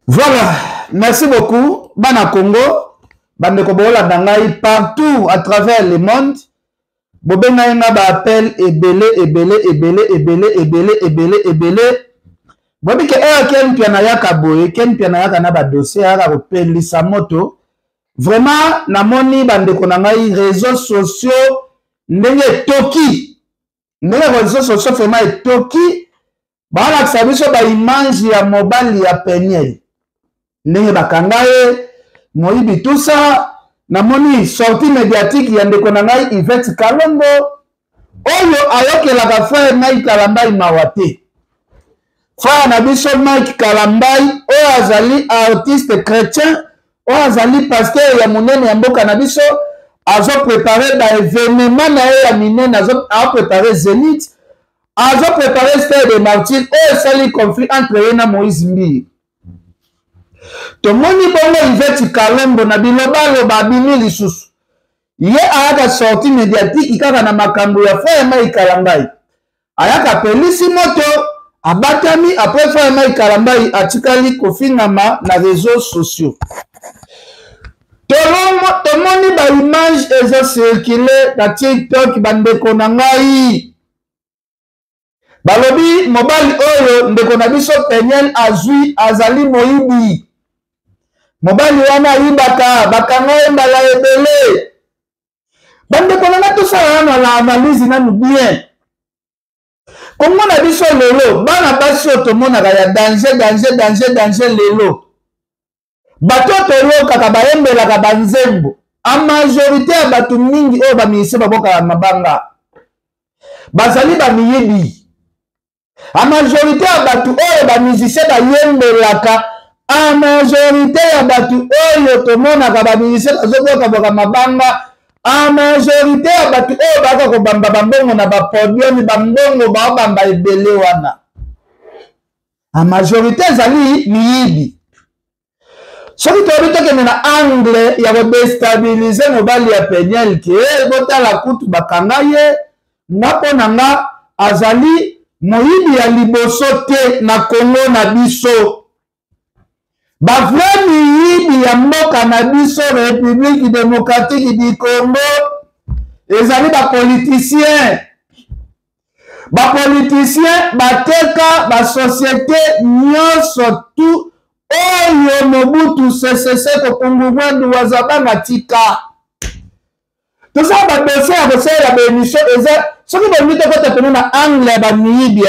Voilà, merci beaucoup. Bana Congo, bande kobola dangai partout à travers le monde. Bobenga nga ba appel ebele. Bobi ke ken piana yaka boye, ken piana yaka na ba dossier ara repelisa moto. Vraiment namoni bande konangai réseaux sociaux ndenge toki. Ndenge réseaux sociaux vraiment toki. Bala kisabiso ba image ya mobile ya Peniel. Ndenge bakanga ye moyibi tout ça namoni sortie médiatique ya ndeko na ngai Yvette Kalongo oyo ayokelaka frère Mike Kalambai mawate frère na biso Mike Kalambai oyo azali artiste chrétien oyo azali pasteur ya munene ya mboka na biso azo préparer ba événement na ye ya minene azo préparer Zénith azo préparer Stade des Martyrs oyo sali conflit entre ye na Moïse Mbi. Tomoni bongo Yvette Kalongo na biloba babimi lisusu. Ye ayaka sortie médiatique ikaka na makambo ya frère Mike Kalambai. Ayaka pelisi moto abatami après frère Mike Kalambai atikali kofingama na réseaux sociaux. Tomoni ba image ezo circuler na TikTok bandeko na ngai. Balobi mobile oyo ndeko na biso Peniel azui azali moyibi. Mobali wana yibaka bakanga mbala ebele. Bande konanga tout ça na la analyse na bien. Comment na biso lelo bana basi otomona ya danger lelo. Bato tolo kaka bayembela ka banzembo. A majorité ya batu mingi oyo ba ministre baboka mabanga. Bazali ba miyibi. A majorité ya batu oyo ba musicien bayembelaka a majorité ya batu oyo tomonaka baministre bazoboka mabanga a majorité ya batu oyo baka kobamba bambongo na bapodium bambongo baobamba ebele wana a majorité ezali miyibi soki toyebi tokende na angle ya kodestabilize mobali ya Peniel ke botala kutu bakanga ye nga mpo na nga azali moyibi ya liboso te na Kongo na biso. Bavle miyibi ya mboka na biso République démocratique du Congo ezali bapoliticien bateka basociété nyonso tu oyo Mobutu Sese Kokungumwandu wazabanga tika toza badossier ya kosalela baémission eza soki bomite kota pene na angle ya bamiyibi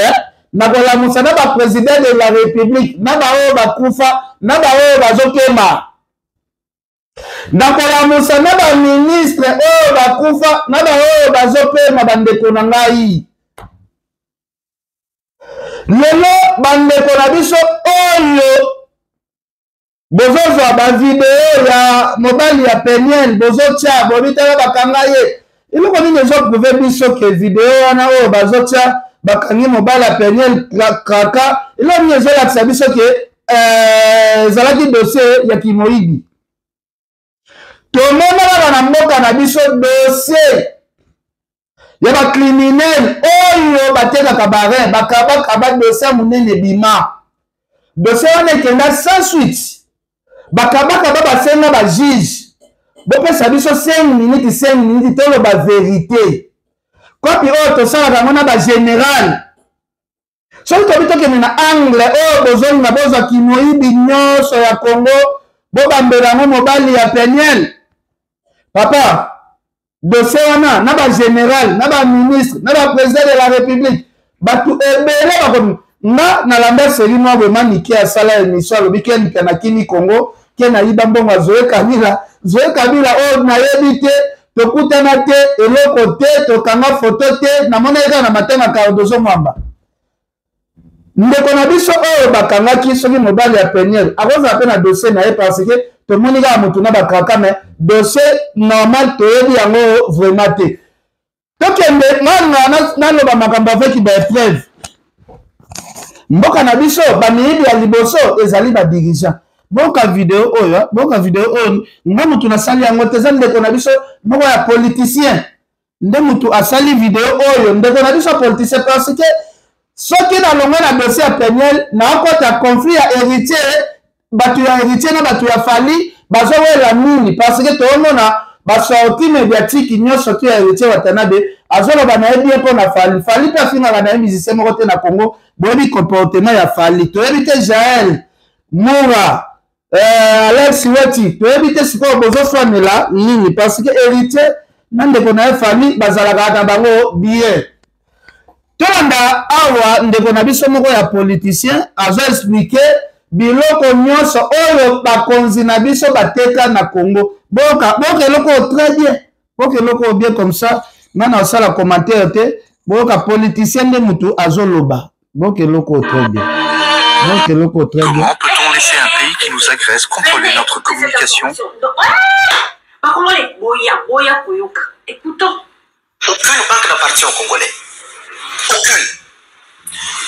na kolamusa na baprésident de la République na baoyo bakufa na baoyo bazokema na kolamusa na baministre oyo bakufa na baoyo bazopema bandeko na ngai lelo bandeko na biso oyo bozozwa bavideo ya mobali ya Peniel bozotya bobitala bakanga ye iloko nini ezoprouve biso ke video wana oyo bazotya bakangi mobali ya Peniel kaka iloko nini ezolakisa biso ke ezalaki dossier ya kimoyibi tomonaka na mboka na biso dossier ya bacriminel oyo batekaka barin bakabaka dossier monene bima dossier wana ekenda sans suite bakabaka basenga bajuge bopesa biso 5 minutes toloba vérité kopi oyo tosalaka yango na bagénéral soki tobi tokende na angle oyo bozonga bozwa kimoyibi nyonso ya Congo bobambela yango mobali ya Peniel papa dossier wana na bagénéral na baministre na baprésident de la République batu ebele bakomi nga nalanda seri mwa bwema nike asala émission alobi kenika na kini Congo ke na yiba mbongo Zoe Kabila oyo nayebi te tokutana te eloko te tokanga foto te namona eka na matanga Cardozo Mwamba ndeko na biso oyo bakangaki soki mobali ya Peniel akozala mpe na dossier na ye parce que tomoni kaka motu na bakaka me dossier normal toyebi yango vraiment te tokende naloba makambo avec baepreuve mboka na biso bamiyibi ya liboso ezali badirigeant boka video oyo nga mutu nasali yango te eza ndeko na biso moko ya politicien nde mutu asali video oyo ndeko na biso politicien parce que soki nalonga na dossier ya Peniel naokota conflit ya héritier bato ya héritier na bato ya fali bazowela nini parce que toomona basorti médiatique nyonso to ya héritier Watanabe azoloba na ye bien mpo na fali fali mpe afingaka na ye musicien moko te na Congo boyebi comportement ya fali toyebi te Jael Moura Alex Weti toyebi te sikoyo bozoswanela nini parce que héritier na ndeko na ye fali bazalaka na bango bien tolanda awa ndeko na biso moko ya politicien azo explique biloko nyonso oyo bakonzi na biso bateka na Congo boka eloko très bien boka eloko bien comme ça nana osala commentaire te boka politicien nde mutu azoloba boka eloko très bien boka eloko très bien. Comment peut-on laisser un pays qui nous agresse contrôler notre communication? Écoutons. Aucune banque n'appartient aux Congolais. Aucune.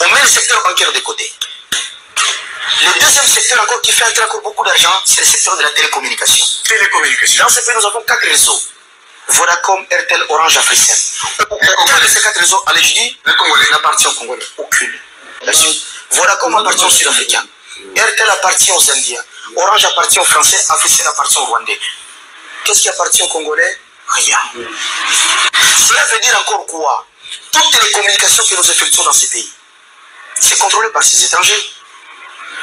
On met le secteur bancaire de côté. Le deuxième secteur encore qui fait entrer encore beaucoup d'argent, c'est le secteur de la télécommunication. Dans ce pays, nous avons 4 réseaux. Vodacom, RTL, Orange, Africell. Aucun de ces 4 réseaux, allez, je dis, n'appartient aux Congolais. Aucune. Vodacom appartient aux Sud-Africains. RTL appartient aux Indiens. Orange appartient aux Français. Africell appartient aux Rwandais. Qu'est-ce qui appartient aux Congolais? Rien. Cela veut dire encore quoi? Toutes les communications que nous effectuons dans ces pays, c'est contrôlé par ces étrangers.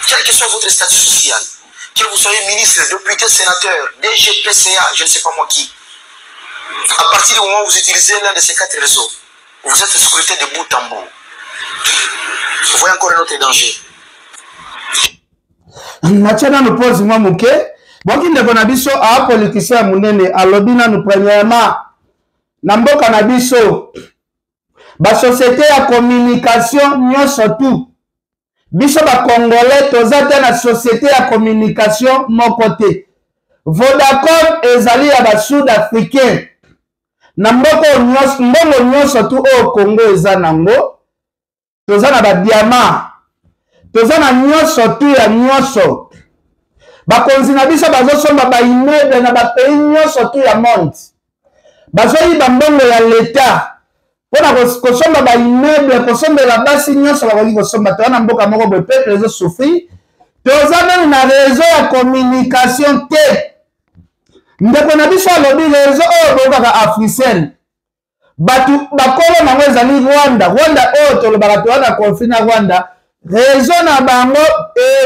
Quel que soit votre statut social, que vous soyez ministre, député, sénateur, DG, PCA, je ne sais pas moi qui, à partir du moment où vous utilisez l'un de ces 4 réseaux, vous êtes scruté de bout en bout. Vous voyez encore un autre danger. Machana nous pose moi mouké. Boki ndeko na biso a politicien munene alobi nanu premièrement na mboka na biso ba société ya communication nyonso tout biso ba congolais toza te na société ya communication moko te. Vodacom ezali ya ba sud africain na mboka mbongo nyonso tout au Congo eza nango toza na ba diamant toza na nyonso tout ya nyonso bakonzi na biso bazosomba ba immeuble na ba pays nyonso tout ya monde bazoyiba mbongo ya leta mpona kosomba ba immeuble kosombela basi nyonso bakoki kosomba toza na mboka moko boye peuple ezosouffrir toza meme na réseau ya communication te ndeko na biso alobi réseau oyo bokaka Africell bato bakolo nango ezali Rwanda oyo tolobaka toza na conflit na Rwanda réseau na bango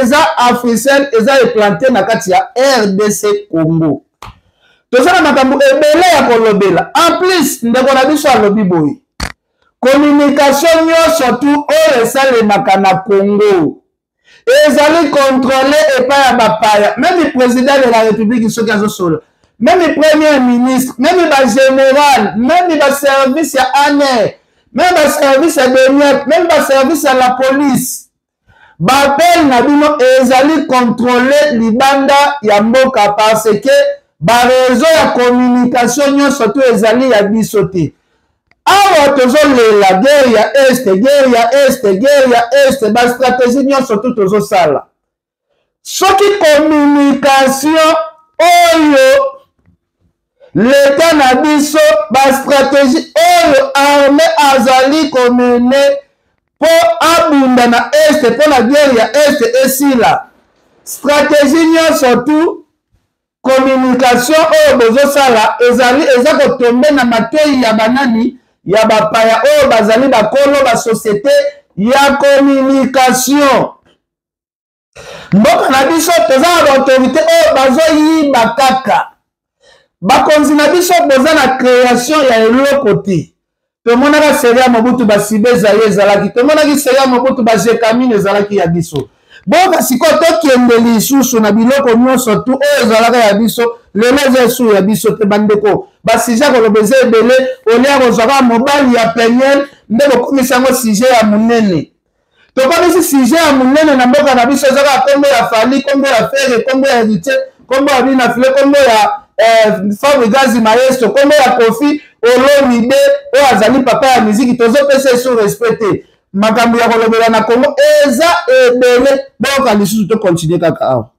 eza Africell eza eplanté na kati ya RDC Congo toza na makambo ebele ya kolobela en plus ndeko na biso alobi boye communication nyonso tu oyo esalemaka na Congo ezali contrôlé epai ya bapaya même le président de la République soki azosolo même le premier ministre même ba général même ba service ya ANR même ba service ya douanière même ba service ya la police babel na bino ezali contrôlé libanda ya mboka parce que ba réseau ya communication nyonso tu ezali ya biso te awa tozolela guerre ya este ba stratégie nyonso tu tozosala soki communication oyo l'État na biso ba stratégie oyo armée azali komene po abunda na este po na guerre ya este esila stratégie nyonso tu communication oyo bozosala eza kotombe na matoi ya banani ya bapaya oyo bazali bakolo ba société ya communication mboka na biso toza na baautorité oyo bazoyiba kaka bakonzi na biso boza na création ya eloko te tomonaka série ya Mobutu basibe ezali ezalaki tomonaki série ya Mobutu bajekamine ezalaki ya biso boka sikoyo tokende lisusu na biloko nyonso tu oyo ezalaka ya biso lelo eza esu ya biso te bandeko basije koloba eza ebele olia kozwaka mobali ya penyel nde bokomisa yango sujet ya monene tokomisi sujet ya monene na mboka na biso ezaka kombo ya fali kombo ya fere kombo ya héritier kombo ya binafile kombo ya Fabrigazi Maestro kombo ya Kofi Olomide oyo azali papa ya miziki tozopesa esu respecte makambo ya kolobela na Congo eza ebele boka lisusu to continuer kaka awa.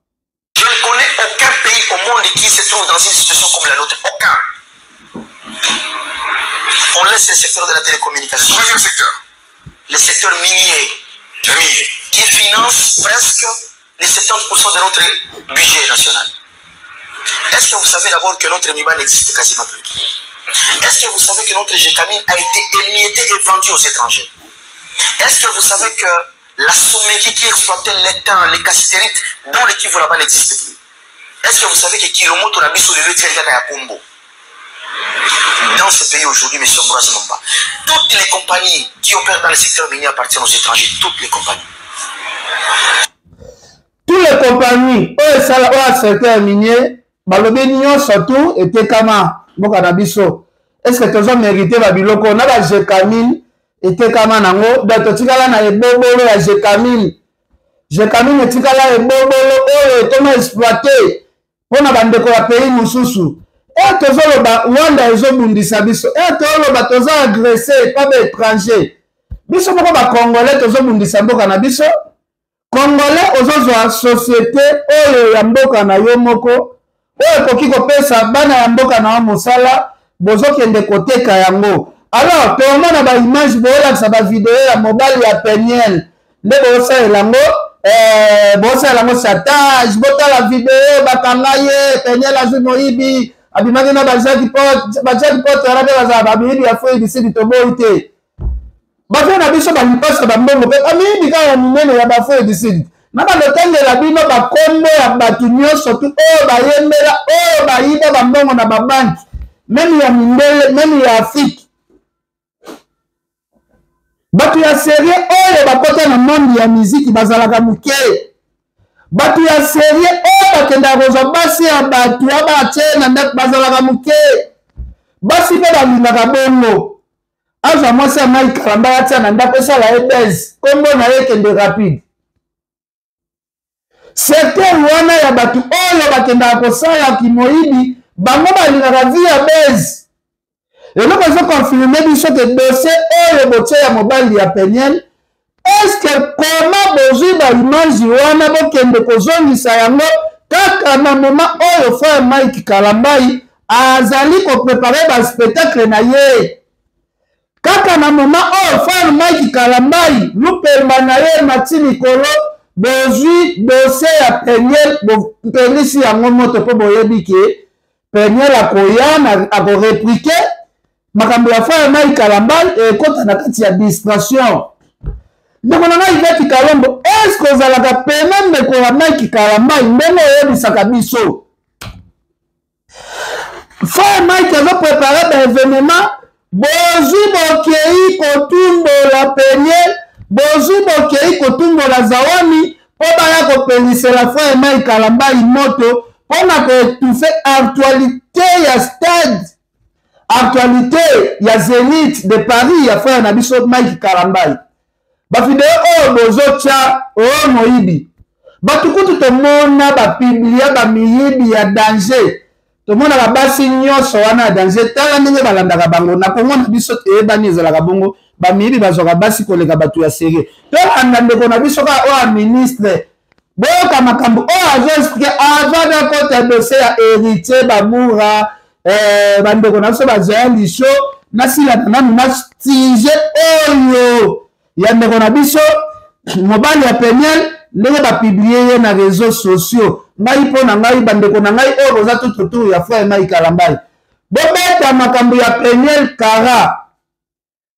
Je ne connais aucun pays au monde qui se trouve dans une situation comme la nôtre. Aucun. On laisse le secteur de la télécommunication. Deuxième secteur. Le secteur minier. Qui finance presque les 70% de notre budget national. Est-ce que vous savez d'abord que notre MIBA n'existe quasiment plus? Est-ce que vous savez que notre GECAMIN a été émietté et vendu aux étrangers? Est-ce que vous savez que la Soméki qui exploitait l'étain, les cassitérites, dont l'équipe là-bas n'existe plus? Est-ce que vous savez que Kilomoto n'a mis sur le lieu de Pombo? Dans ce pays aujourd'hui, M. Ambroise Mamba, toutes les compagnies qui opèrent dans le secteur minier appartiennent aux étrangers, toutes les compagnies. Toutes les compagnies, au secteur minier, Balobé surtout, était Kama, Mokanabiso. Est-ce que tu as mérité Babiloko? On a la GECAMIN, était Kama Nango, d'Atotikala na Ebobolo, la GECAMIN. GECAMIN et Tikala Ebobolo, comment exploiter? On a bandeko la pays Moussousou. Et tozoloba Wanda ezobundisa biso. Et tozoloba toza agressé pas d'étrangers. Biso moko ba Congolais tozobundisa mboka na biso. Congolais ozozwa société oyo ya mboka na yo moko. Oyo koki kopesa bana ya mboka na mosala bozokende koteka yango. Alors tomona ba image bolakisa ba vidéo ya mobile ya Peniel. Nde bosalela yango bosalela yango satage botala vidéo bakanga ye Peniel azwi moyibi. Abimaki na bajaki pote arabe baza babibi ya foi d'ici ditoboyi te. Bafé na biso balipasa bambongo pe amibi kaka minene ya bafoi d'ici. Na balotengela bino bakombo ya bato nyonso tu oyo bayembela oyo bayiba bambongo na babanki même ya mindele même ya Afrique. Bato ya serie oyo bakota na monde ya miziki bazalaka muke. Bato ya serie oyo bakenda kozwa basi ya bato ya batie na ndako bazalaka muke. Basi pe balingaka bongo. Azwa mwasi ya Mike Kalamba atia na ndako esala ebezi. Kombo na ye kende rapide. Secteur wana ya bato oyo bakenda kosala kimoyibi bango balingaka vie ya bezi. Eloko ezo confirme biso ke dossier oyo botie ya mobile ya Peniel. Est-ce que comment bozwi ba image wana bokende kozongisa yango kaka na moment oyo frère Mike Kalambai azali ko préparer ba spectacle na ye? Kaka na moment oyo frère Mike Kalambai lupemba na ye matini kolo bozwi dossier ya Peniel pelisi yango moto po boyebi ke Peniel akoya ako répliquer makambo ya frère Mike Kalambai ekota na kati ya distraction. Donc on a Yvette Kalombo, est-ce que vous avez la peine de Korama qui Kalamba, il m'a dit Sakabiso. Frère Mike avait préparé des événements, Bozu Bokei Kotumbo la Peniel, Bozu Bokei Kotumbo la Zawani, Obaya Kopelise la frère Mike Kalamba, il moto, on a tout fait actualité, il y a stade, actualité, il y a Zénith de Paris, il y a frère Nabiso Mike Kalamba. Bafide oyo bozotia oyo moyibi batukutu tomona bapiblia bamiyibi ya danger tomona babasi nyonso wana ya danger tala ndenge balandaka bango na Kongo na biso eyebani ezalaka bongo bamiyibi bazwaka basi koleka bato ya serie tolanda ndeko na biso kaka oyo ministre boyoka makambo oyo azoexplike avant dakota dossier ya héritier Bamura bandeko na biso bazwaya lisho nasilana nanu nastige oyo yandeko na biso mobile ya Peniel ndenge ba publier na réseaux sociaux ngai po na ngai bandeko na ngai oyo boza tututu ya frère Mike Kalambai bobeta makambo ya Peniel kara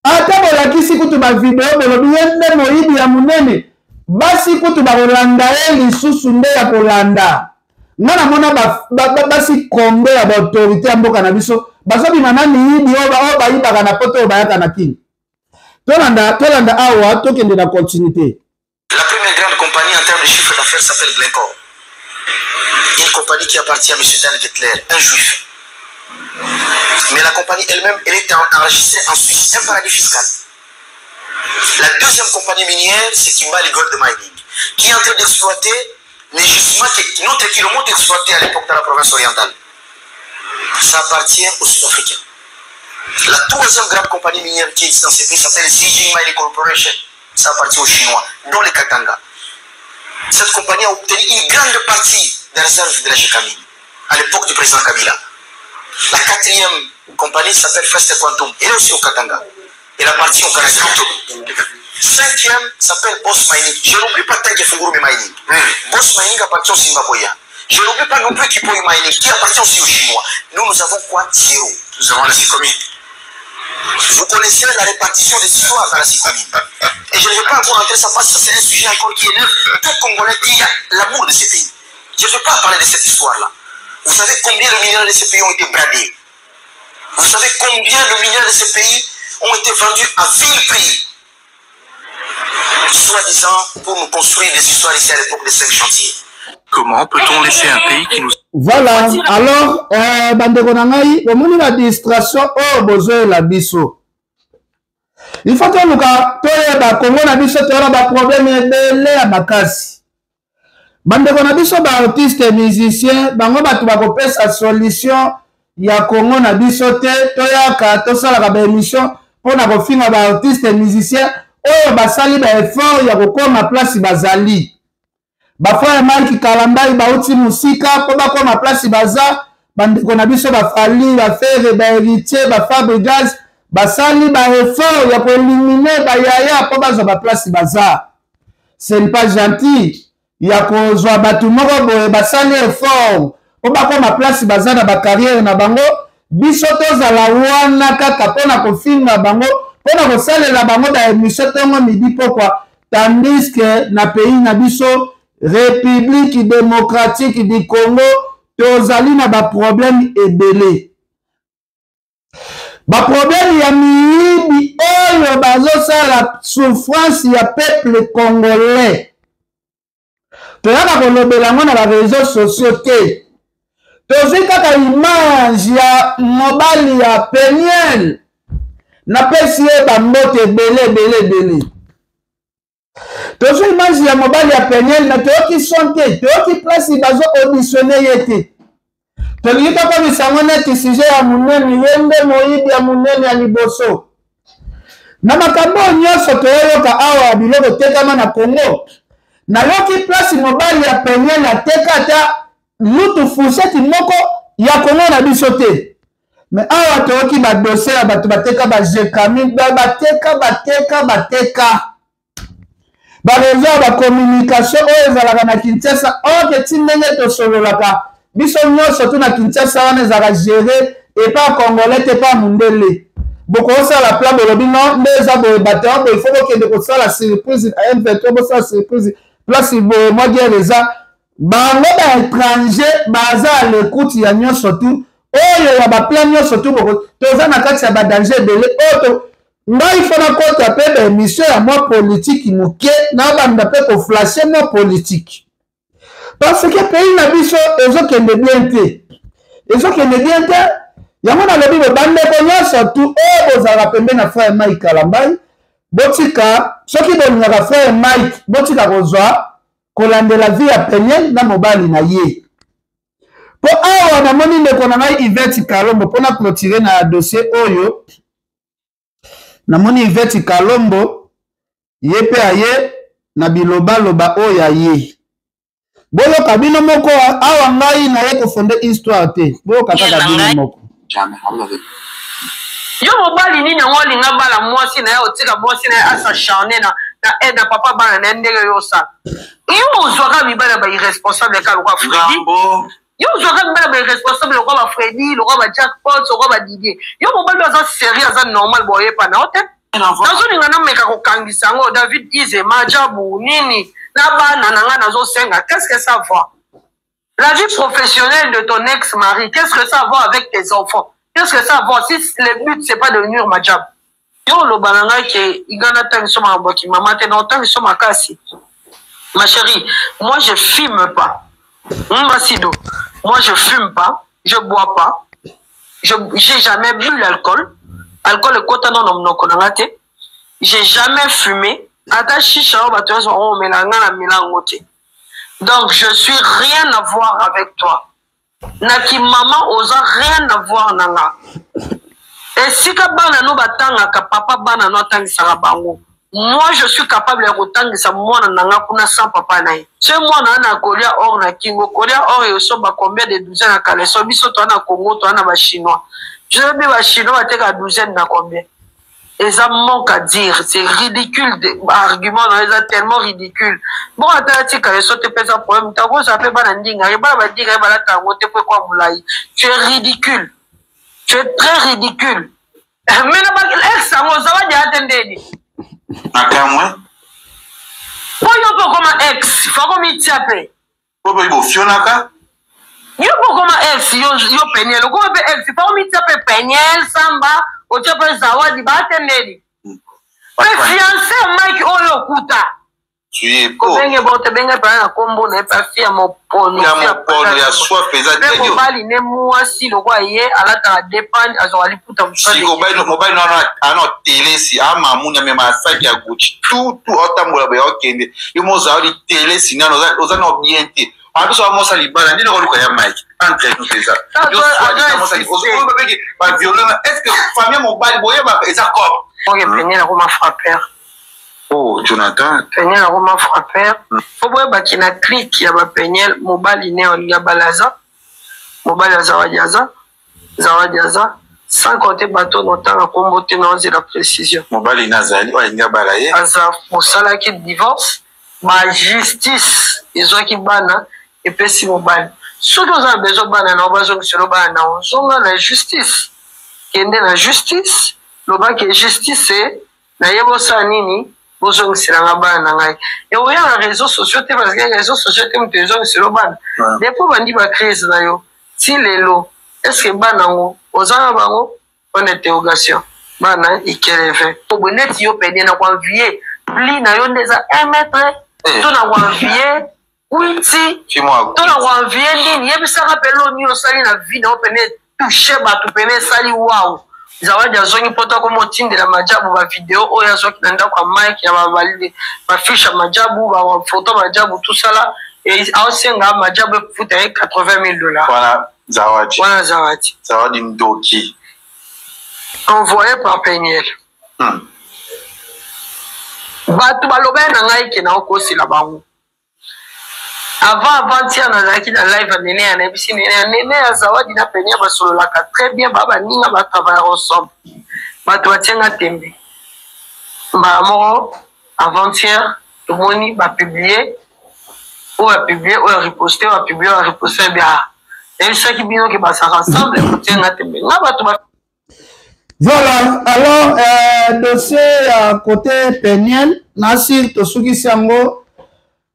ata bolakisi kutu ba video bolobi yende moyibi ya munene basi kutu ba kolanda ye lisusu nde ya kolanda ngana mona basi kombe ya ba autorité ya mboka na biso bazobima na miyibi oyo bayibaka na poto oyo bayaka na kini. La première grande compagnie en termes de chiffre d'affaires s'appelle Glencore. Une compagnie qui appartient à M. Dan Gettler, un juif. Mais la compagnie elle-même, elle est enregistrée en Suisse, un paradis fiscal. La deuxième compagnie minière, c'est Kimbali Gold Mining, qui est en train d'exploiter les gisements que notre kilomètre exploité à l'époque dans la province orientale. Ça appartient aux Sud-Africains. La troisième grande compagnie minière qui existe dans ce pays s'appelle Zijin Mining Corporation. Ça appartient aux Chinois, dont les Katanga. Cette compagnie a obtenu une grande partie des réserves de la GECAMIN à l'époque du président Kabila. La quatrième compagnie s'appelle First Quantum. Elle est aussi au Katanga. Elle appartient au Canada. 5e s'appelle Boss Mining. Je n'oublie pas tant que Funguru Mining. Boss Mining appartient au Zimbabwe. Je n'oublie pas non plus Kipo Mining qui appartient aussi aux Chinois. Nous avons quoi? 0. Nous avons la Sikomi. Vous connaissez la répartition des histoires dans la Sikomi. Et je ne vais pas encore entrer ça parce que c'est un sujet encore qui est neuf. Tout Congolais qui a l'amour de ces pays. Je ne vais pas parler de cette histoire-là. Vous savez combien de minéraux de ces pays ont été bradés? Vous savez combien de minéraux de ces pays ont été vendus à vil prix, soi-disant pour nous construire des histoires ici à l'époque des 5 chantiers? Comment peut-on laisser un pays qui nous... Voilà, alors, bandeko nangai, omoni la distraction, oh, bozo la biso. Il faut que nous toyeba Congo na biso toyeba ba problème ebele ya makasi. Bandeko na biso ba artiste musicien, bango batu bakopesa solution ya Congo na biso te, toyaka tosalaka ba émission pona kofinga ba artiste musicien oyo basali ba effort ya kokoma place bazali. Ba frère Mike Kalambai bauti musika po bakoma place baza, bandeko na biso ba Fali, ba Fere, ba Héritier, ba Fabregas, basali ba effort ya ko éliminer ba yaya po baza ba place baza. Ce n'est pas gentil. Ya kozwa batu moko boye basali effort po bakoma place baza na ba carrière na bango, biso tozala wana kaka pona kofinga bango, pona kosalela bango da émission tongo midi pokwa, tandis que na pays na biso République démocratique du Congo tozali na ba problème ebele. Ba problème ya miyibi oyo bazosala souffrance ya peuple congolais. Toyaka kolobela ngo na ba réseaux sociaux te. Tozwi kaka image ya mobali ya Peniel. Napesi ye bambote ebele. Tozwi image ya mobali ya Peniel na toyoki son te, toyoki place bazo auditionner ye te. Tolingi tokomisa ngo neti sujet ya munene yende moyibi ya munene ya liboso. Na makambo nyonso toyoka awa biloko tekama na Congo. Nayoki place mobali ya Peniel ateka ata lutu fourchette moko ya Congo na biso te. Mais awa toyoki ba dossier ya bato bateka ba jekami bateka. Ba réseau ba communication oyo ezalaka na Kinshasa oke tindenge tosololaka biso nyonso tu na Kinshasa wana ezalaka géré et pas congolais te pas mundele. Boko osala plan bolobi non ndeza boye bateau boye faut kokende kosala surprise à M23 bosala surprise place boye moi guerre eza bango ba étranger baza à l'écoute ya nyonso tu oyo ya ba plan nyonso tu boko toza na kati ya ba danger ebele oto ngai fona kota pe ba émission ya moi politique moke na banda pe ko flasher moi politique parce que pays na biso ezokende bien te yango na lobi bandeko nyonso tu oyo bozalaka pembe na frère Mike Kalambai botika soki bolingaka frère Mike botika kozwa kolandela vie ya Peniel na mobali na ye po awa namoni ndeko na ngai Yvette Kalombo mpona clôturer na dossier oyo. Namoni Yvette Kalombo ye pe aye na bilobaloba oyo aye. Boyoka bino moko awa ngai na ye kofonde histoire te. Boyoka kaka bino moko. Jamais. Yo mobali nini yango linga bala mwasi na ye otika mwasi na ye asacharne na papa bana na ndenge yo sa. Yo ozwaka mibala ba irresponsable ka lokwa Freddy. Yo ozwaka mibala ba irresponsable lokwa ba Freddy, lokwa ba Jackpot, lokwa ba Didier. Yo mobali aza sérieux aza normal boye pa na hotel. Nazo linga na meka ko kangisa ngo David Ize Majabu nini na bana na nga nazo senga. Qu'est-ce que ça va? La vie professionnelle de ton ex-mari, qu'est-ce que ça va avec tes enfants? Qu'est-ce que ça va si le but c'est pas de nuire ma job? Yo lo bananga ke igana tangi soma boki mama te na tangi soma kasi. Ma chérie, moi je fume pas. Mbasido, moi je fume pas, je bois pas. J'ai jamais bu l'alcool. Alcool est kota non non konanga te. J'ai jamais fumé. Ata chicha ba to so melanga na milango te. Donc je suis rien à voir avec toi. Naki maman osa rien à voir nanga. Et si ka bana no batanga ka papa bana no tangisa bango. Moi je suis capable de retangisa mwana nanga kuna sans papa nae. C'est moi na kolia or na kingo kolia or et so ba combien de douzaines na kale so biso to na Congo to na ba chinois. Je veux ba chinois te ka douzaine na combien. Et ça manque à dire, c'est ridicule, argument, c'est tellement ridicule. Bon, attends, tu as un problème, tu as fait un ndinga, tu es ridicule. Tu es très ridicule. Mais l'ex, ça va dire attendez. Nakamwe. Pourquoi comme ex, il faut qu'on m'y tape. Pourquoi il faut Fionaka? Yo comme ex, yo Peniel, comment ex, il faut qu'on m'y tape Peniel, Samba, au tape Zawadi, bah attendez. Mais fiancé Mike Oyo Kuta. Tu es beau. Comment bon te benga par un combo n'est pas fier mon polo. Il y a mon polo, il y a soif, mais ça mais mobile n'est moi si le roi y est à la ta dépend à son ali puta. Si mobile non à notre télé si à mamunya même à ça qui a Gucci tout autant moi ba okende. Yo mo za oli télé si na oza no bienté. En plus moi ça libala ni le ko ya Mike. Entre nous déjà. Yo soit moi ça libala. Ba violent est-ce que famille mobile boye ba ça comme. Ok, Peniel a comment frapper. Oh, Jonathan. Peniel a comment frapper. Faut voir qu'il y a un clic qui a Peniel, mobile iné en Gabalaza, mobile à Zawadiaza, sans compter bateau notamment à comboter dans la précision. Mobile iné Azali, ou iné Gabalaye. Aza, pour ça là qui divorce, ma justice, ils ont qui banna, et puis si mobile. Ceux qui ont besoin de banana, on va sur le banana, on a la justice. Qui est la justice. Le bac est justice, na yebo sa nini, bozo nsilanga bana ngai. Et oya na réseaux sociaux te parce que les réseaux sociaux te mtezo nsilo bana. Depuis bandi ba crise na yo, si lelo, est-ce que bana ngo, ozanga bango, on interrogation. Bana ikeleve. To bonet yo pedi na kwa vie, pli na yo ndeza 1 mètre, to na kwa vie, uiti, to na kwa vie nini, yebisa rapelo ni osali na vie na opene toucher ba to pene sali wow. Zawadi azongi poto ko motinde la majabu ba video oya zoki nanda kwa mic ya bavalide ba fiche majabu ba photo majabu tout ça là et aosenga majabu futa $80,000. Voilà Zawadi. Voilà Zawadi. Zawadi Ndoki. Envoyé par Peniel. Batu baloba na ngai ke na okosi la bango. Avant-hier, on a dans live à Néné, à Zawadi, na Peniel, sur la carte très bien, Baba Ninga va travailler ensemble. Batu tiens tembe. Maman, avant-hier, tout le monde va publier, ou va publier, ou va reposter, ou va publier, ou va reposter, bien. Et ceux qui viennent qui va se rassembler, tiens tembe. Voilà, alors, dossier à côté Peniel, Nasir, Tosuki Sango,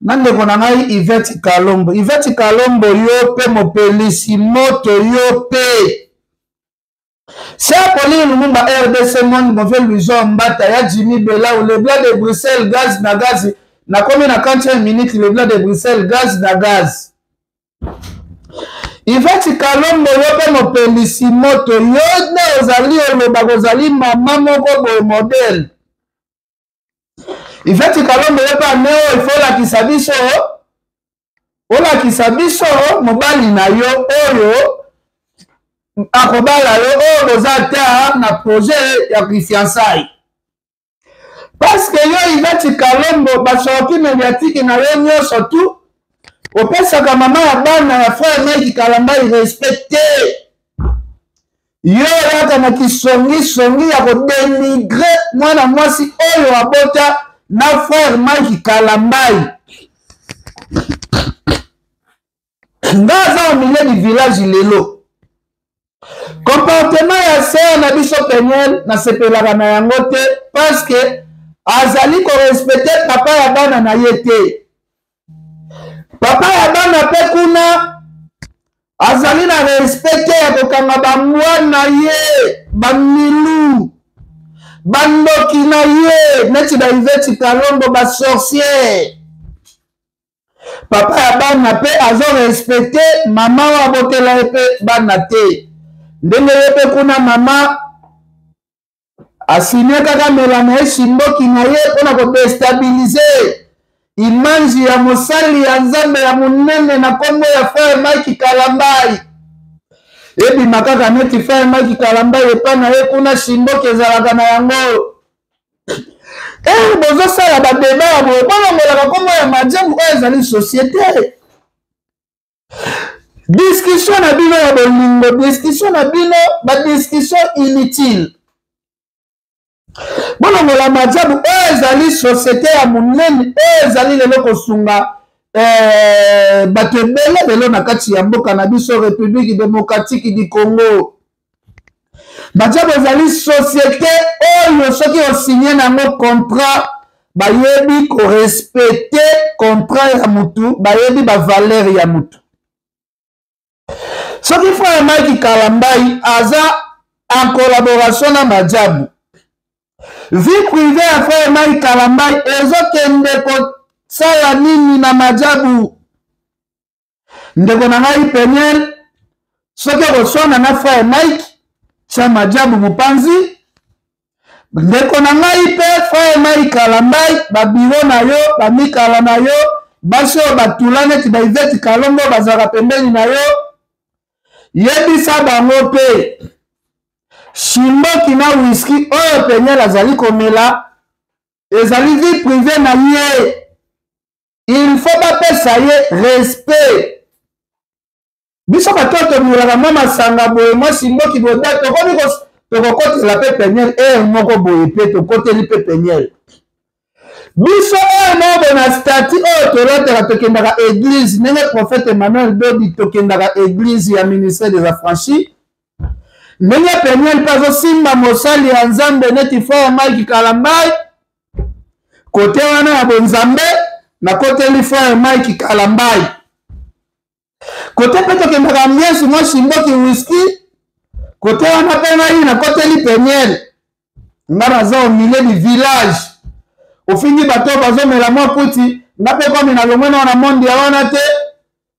nande konangai Yvette Kalombo. Yvette Kalombo yo pe mopelisi moto yo pe. C'est Apolline Lumumba RDC Monde Mauvais Luison Mbata ya Jimmy Bella ou le blanc de Bruxelles gaz na gaz. Na combien na 45 minutes le blanc de Bruxelles gaz na gaz. Yvette Kalombo yo pe mopelisi moto yo ne ozali oloba kozali mama moko boye modèle. Yvette Kalombo yepa neo il faut la kisabiso ola kisabiso mobali na yo oyo akobala yo oyo ozata na projet ya fiançailles parce que yo Yvette Kalombo basoki médiatique na yo nyonso tu opesaka mama ya bana ya frère Mike Kalamba irrespecté yo yaka na kisongi ya kodenigre mwana mwasi oyo abota na frère Mike Kalambai. Ngaza au milieu du village lelo. Comportement ya sœur na biso Peniel na sepelaka na yango te parce que azali ko respecter papa ya bana na yete. Papa ya bana pe kuna azali na respecter ya kokanga bamwana ye bamilu. Bandoki na ye neti da Yvette Kalombo ba sorcière. Papa ya bana pe azo respecter mama wa botela pe bana te. Ndenge ye pe kuna mama asine kaka melana esimboki na ye pona ko destabiliser image ya mosali ya Nzambe ya munene na kombo ya frère Mike Kalambai. Ebi makaka neti frère Mike Kalambai epa na ye kuna simboki ezalaka na yango. Bozo sala ba débat ya boye bolongolaka kombo ya majabu oyo ezali société. Discussion na bino ya bolingo, discussion na bino ba discussion inutile. bolongola majabu oyo ezali société ya monene oyo ezali lelo kosunga bato ebele lelo na kati ya mboka na biso République démocratique du Congo. Majabu ezali société oyo soki osinye nango contrat bayebi korespecte contrat ya mutu, bayebi bavaleur ya mutu. Soki frère Mike Kalambai aza en collaboration na Majabu, vie privée ya frère Mike Kalambai ezokende kosala nini na Majabu? Ndeko na ngai Peniel, soki okoswana na frère Mike cha Majabu Bupanzi, ndeko na ngai pe frère Mike Kalambai babiro na yo bamikala na yo baso batula neti baiveti kalongo bazaka pembeni na yo yebisa bango pe shimboki na whisky oyo Peniel azali komela ezali vie privée na ye, il faut bapesa ye respect. Biso batoto mulaka mama sanga boye mwa shimboki boye tokomi tokokotela pe Peniel moko boye pe tokoteli pe Peniel. Biso mobo na stati oyo tolotela tokendaka église ndenge prophète Emmanuel Dodi tokendaka église ya ministère des affranchis, ndenge Peniel mpe azosimba mosali ya Nzambe neti frère Mike Kalambai kote wana ya bonzambe na koteli frère Mike Kalambai. Kote pe tokendaka miesu mwa shimboki whisky kote wana pe ngai na koteli Peniel nga naza au milieu du village ofindi bato bazomela mwa kuti nga pe komi na longwe na monde ya wana te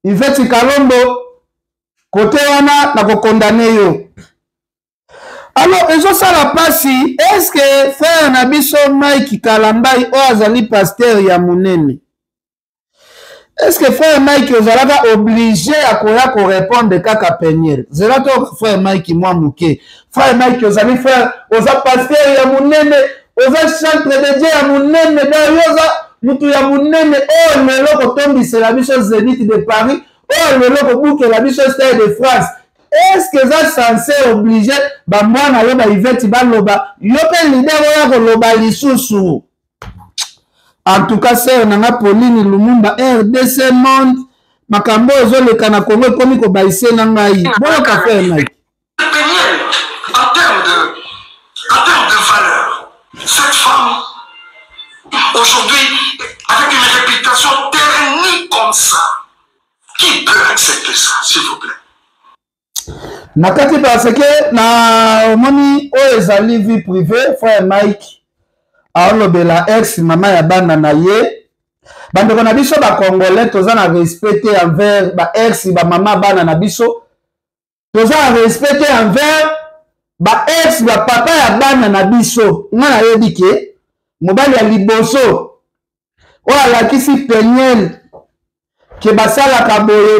Iveti Kalombo kote wana na kokondane yo. Alors ezosala pasi, est-ce que frère na biso Mike Kalambai oyo azali pasteur ya monene, est-ce que frère Mike ozalaka obligé à koya répondre kaka Peniel? Zela to frère Mike mwa muke. Frère Mike ozali frère, oza pasteur ya monene, oza chantre de Dieu ya monene, oza mutu ya monene oyo lelo kotombisela biso Zénith de Paris, oyo lelo kobukela biso Stade de France. Est-ce que ça censé obligé ba mwana yo ba Iveti baloba yo pe leader oya koloba lisusu? En tout cas, c'est un Pauline Lumumba, RDC Monde, Makambo, Zoleka na Congo, comme il baisse nangai. Bon café, Mike. En termes de valeur, cette femme, aujourd'hui, avec une réputation ternie comme ça, qui peut accepter ça, s'il vous plaît? Nakati parce que na moni o ezali vie privée, frère Mike. Aolobela ex mama ya bana na ye bandeko na biso ba congolais toza na respecté envers ba ex ba mama bana na biso, toza na respecté envers ba ex ba papa ya bana na biso. Ngana yebi ke mobali ya liboso o alakisi Peniel ke basala kaboye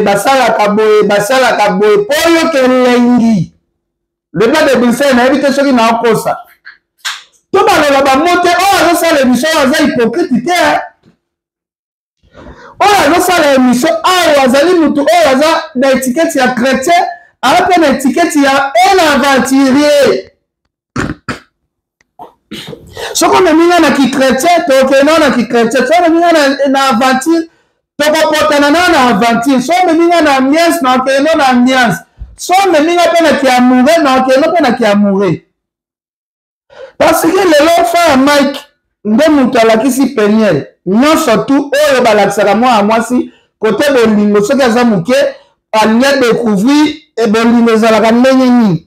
poyo ke lengi le bas de Bruxelles na yebi te soki na okosa to baloba bamote oyo azosala émission aza hypocrite te, oyo azosala émission oyo azali mutu oyo aza na étiquette ya chrétien aza mpe na étiquette ya un aventurier. Soko omeminga na kichrétien tokenda na kichrétien, so omeminga na aventure tokopotana na aventure, so omeminga na ambiance na okenda na ambiance, so omeminga mpe na kiamoure na okenda mpe na kiamoure. Parce que lelo frère Mike nde mutu alakisi Peniel nyonso tu oyo balakisaka mwa mwasi kote bolingo soki aza muke alingi découvrir e bolingo ezalaka ndenge nini.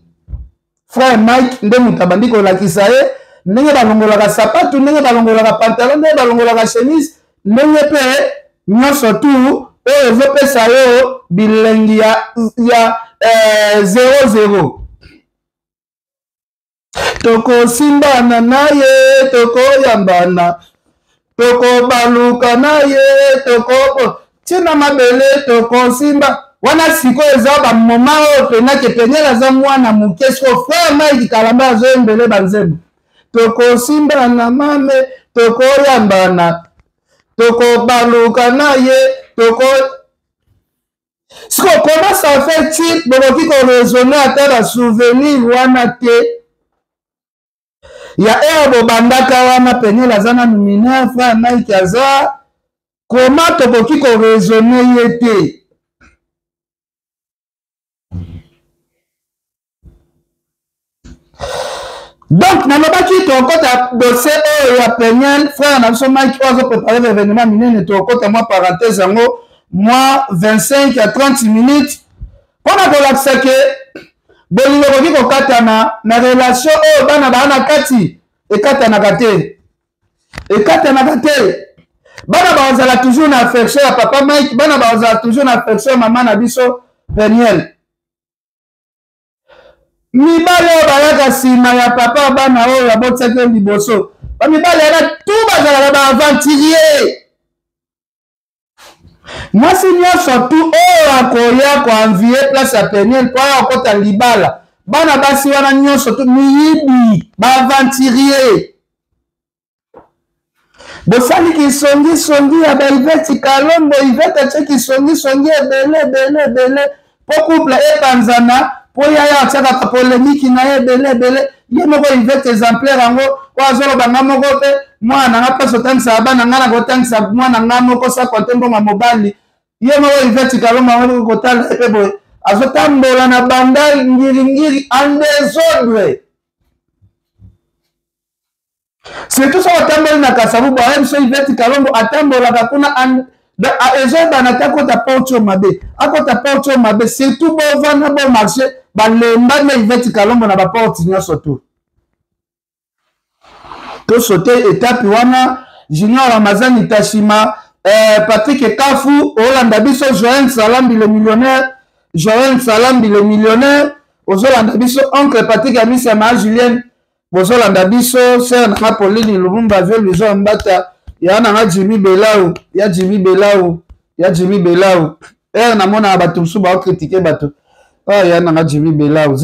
Frère Mike nde mutu abandi kolakisa ye ndenge balongolaka sapatu, ndenge balongolaka pantalon, ndenge balongolaka chemise, ndenge mpe nyonso tu oyo ezopesa yo bilengi ya 00. Toko simbana na ye, toko yambana, toko baluka na ye, toko tina mabele, toko simba. Wana siko eza ba moma o pena ke Peniel aza mwana muke so frère Mike Kalambai azo embele banzembo. Toko simbana mame, toko yambana, toko baluka na ye, toko. Siko comment ça fait-il bokoki ko raisonner ata ba souvenir wana te? ya ebo bandaka wana Peniel azana mineur frère Mike aza comment tokoki ko raisonner yete donc nalobaki tokota dossier oyo ya Peniel frère na biso Mike ozo préparer l'événement minene tokota moi parenthèse yango moi 25 à 30 minutes pona kolakisa ke bolingo koki kokatana na relation oyo bana bana kati ekatanaka te bana bazala toujours na affection ya papa Mike bana bazala toujours na affection ya mama na biso Peniel mibale oyo bayaka nsima ya papa bana oyo yabotiaki liboso bamibale yana tu bazalaka baaventurier mwasi nyonso tu oyo akoya koanvie place ya Peniel po oyo akota libala bana basi wana nyonso tu miyibi baaventurier bosali kisongi ya baiveti kalombo ivete atie kisongi ebele po couple epanzana po yaya atiakaka polémiki na ye ebele ye moko ivete exemplaire yango po azoloba nga moko te mwana nga mpasi otangisa bana nga na kotangisa mwana nga moko sakote mbongo mobali ye moko ivete kalombo yango kotala epe boye azotambola na banda ngiringiri en désordre surtout so atamboli na Kasavubu aye biso ivete kalombo atambolaka kuna ezobana te akota porte mabe surtout bovanda bo marché balemba na ivete kalombo na baporte nyonso tu tosote etape wana Junior Ramazani Tashima Patrick Kafu olanda biso Joël Salambi le millionnaire ozolanda biso oncle Patrick Amisi ya maa Julien bozolanda biso sœur na Pauline Lumumba Veluzo Mbata ya na Jimmy Belau na mona bato musu ba critiquer bato ya na Jimmy Belau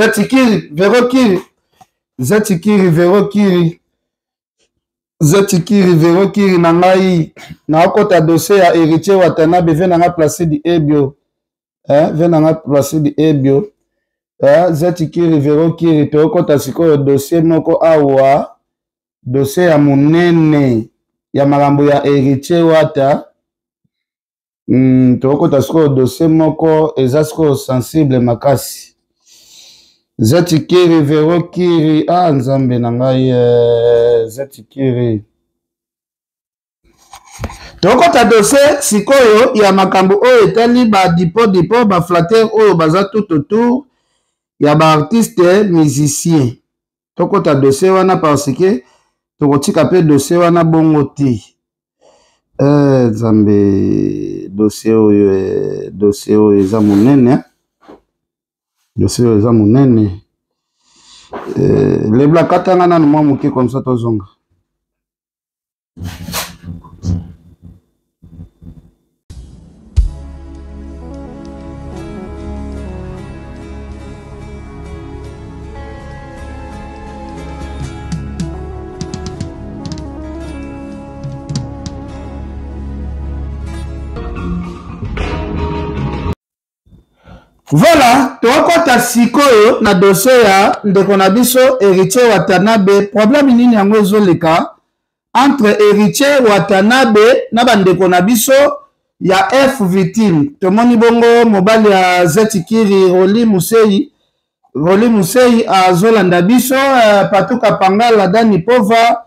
Zetikiri Verokiri na ngai na okota dossier ya héritier Watanabe ve na nga Placide Ebio Zetikiri Verokiri to okota sikoyo dossier moko awa dossier ya munene ya makambo ya héritier Wata to okota sikoyo dossier moko eza sikoyo sensible makasi Zetikiri Verokiri nzambe na ngai Zetikiri tokota dossier sikoyo ya makambo oyo etali ba dipo ba flatter oyo baza tout autour ya ba artiste musicien tokota dossier wana parce que tokotika pe dossier wana bongo te nzambe dossier oyo eza monene lebla katanga nanu mwa moke comme ça tozonga Voilà, tokota sikoyo na dossier ya ndeko na biso héritier Watanabe. Problème nini yango ezoleka entre héritier Watanabe na bandeko na biso ya F victime. Tomoni bongo mobali ya Zetikiri Roli Musei azolanda biso Patuka Pangala Dani Pova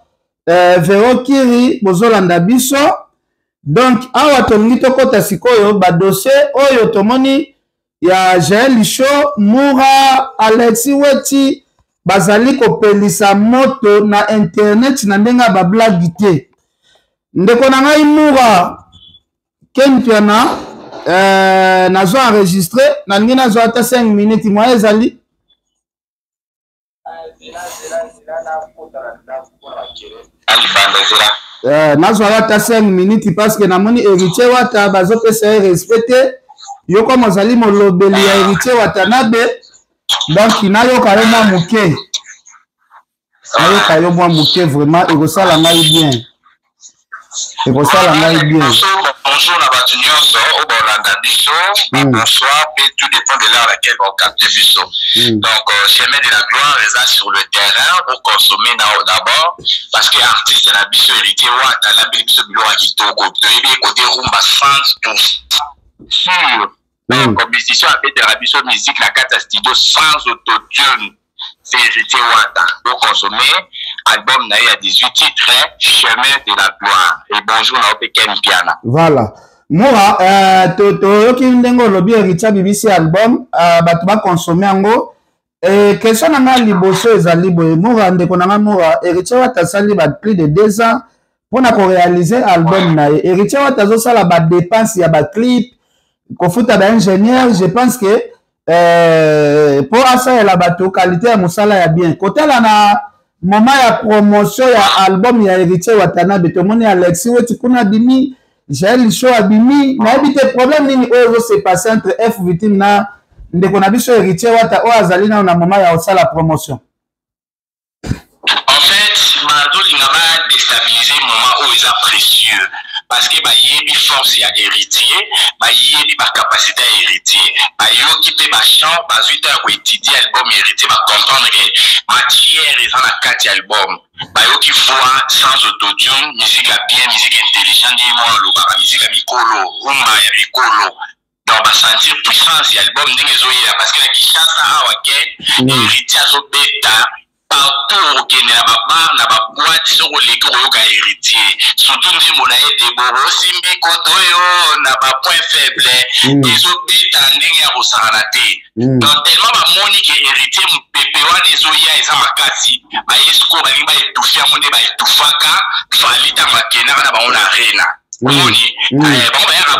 Verokiri bozolanda biso. Donc awa tolingi tokota sikoyo ba dossier oyo tomoni ya Jael Lisho Moura Alexi Weti bazali kopelisa moto na internet na ndenga ba blague te ndeko na ngai Moura kenpiana nazo enregistrer na ngi nazo ata 5 minutes moi ezali nazo ata 5 minutes parce que namoni héritier Wata bazo pesa respecter yoko mozali molobeli ya héritier Watanabe donc nayoka yo mwa muke vraiment ekosala ngai bien Et pour ça, la main est bien. Bonjour, la Batunio, au Bolanda Bisso. Bonsoir, et tout dépend de l'heure à laquelle on capte Bisso. Donc, chemin de la gloire, les a sur le terrain pour consommer d'abord. Parce que l'artiste, la Bisso héritier, la Bisso, côté Rumba sans tout. Sûr. En compétition avec la Bisso musique, la carte studio sans autotune. C'est héritier Wata. Pour consommer, album naï à 18 titres, chemin de la gloire. Et bonjour, na Ken Piana. Voilà. Moi, yoki ndengo lobi héritier BBC album, batu ba consommer ango. Et question nanga liboso ezali boye. Moi, ndeko nanga moi, héritier Wata sali ba plus de 2 ans pour na ko réaliser album naï. Héritier Wata zo sala ba dépense ya ba clip, ko futa ba ingénieur, je pense que pour ça la bateau qualité ya musala ya bien côté là na moment ya promotion ya album ya héritier Watana beto moni Alexis weti kuna bimi j'ai show abimi na ebite problème nini oyo se passer entre F victime na ndeko na biso héritier Wata o azali na moment ya osala promotion. En fait Mando lingama déstabiliser moment où ils précieux parce que il force à héritier, il a capacité à héritier, il occupé ma chambre, il a étudié l'album héritier, comprendre que matière est dans la carte album, il voit sans autotune, musique bien, musique intelligente, musique micolo, rumba ya micolo. Donc, on va sentir puissance l'album parce que la Kishasa a héritier a bêta. Partout au Kenya, na ba boîte sur les gros héritier. Surtout nous mon aïe de Boro Simbi Kotoyo na ba point faible. Ils ont dit tanding ya rosanate. Donc tellement ba monique héritier mon pépé wane zoya eza makasi. Ba yesko ba limba etufia monde ba etufaka. Falita makena na ba on arena. Moni, bon ya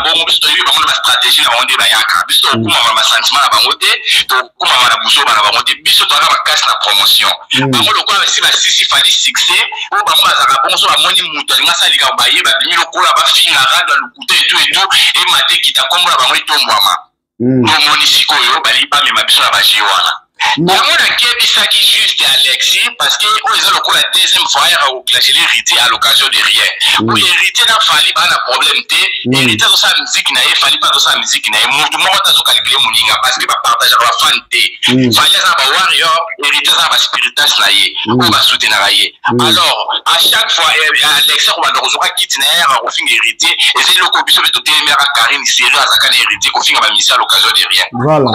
bongo biso yi ba stratégie na onde ba yaka. Biso kuma ma sentiment na bangote, to kuma na buso ba na bangote. Biso to ba casse la promotion. Bango lo kwa si ba sisi fali succès, o ba mo za bongo so ba moni mutu nga sali ka ba ye ba bimi lo kola ba finga randa lo kuto et tout et mate kita kombo na bango itombwama. No moni sikoyo ba li ba me mabiso na ba jiwana. Yango na kebisaki juste Alexis parce que ils ont la deuxième fois au clasher l'héritier à l'occasion de rien. Pour hériter n'a fallu pas un problème té, hériter de sa musique n'a fallu pas de sa musique n'a mutu mo ta so calculer moninga parce que ba partager la fan té. Fallait ça ba warrior, hériter ça ba spiritas na yé, ou ba soutenir na yé. Alors, à chaque fois Alexis on va le rejoindre itinéraire au fin héritier et c'est le cobiso de téméra Karine sérieux à sa héritier qu'on fin ba mission à l'occasion de rien. Voilà.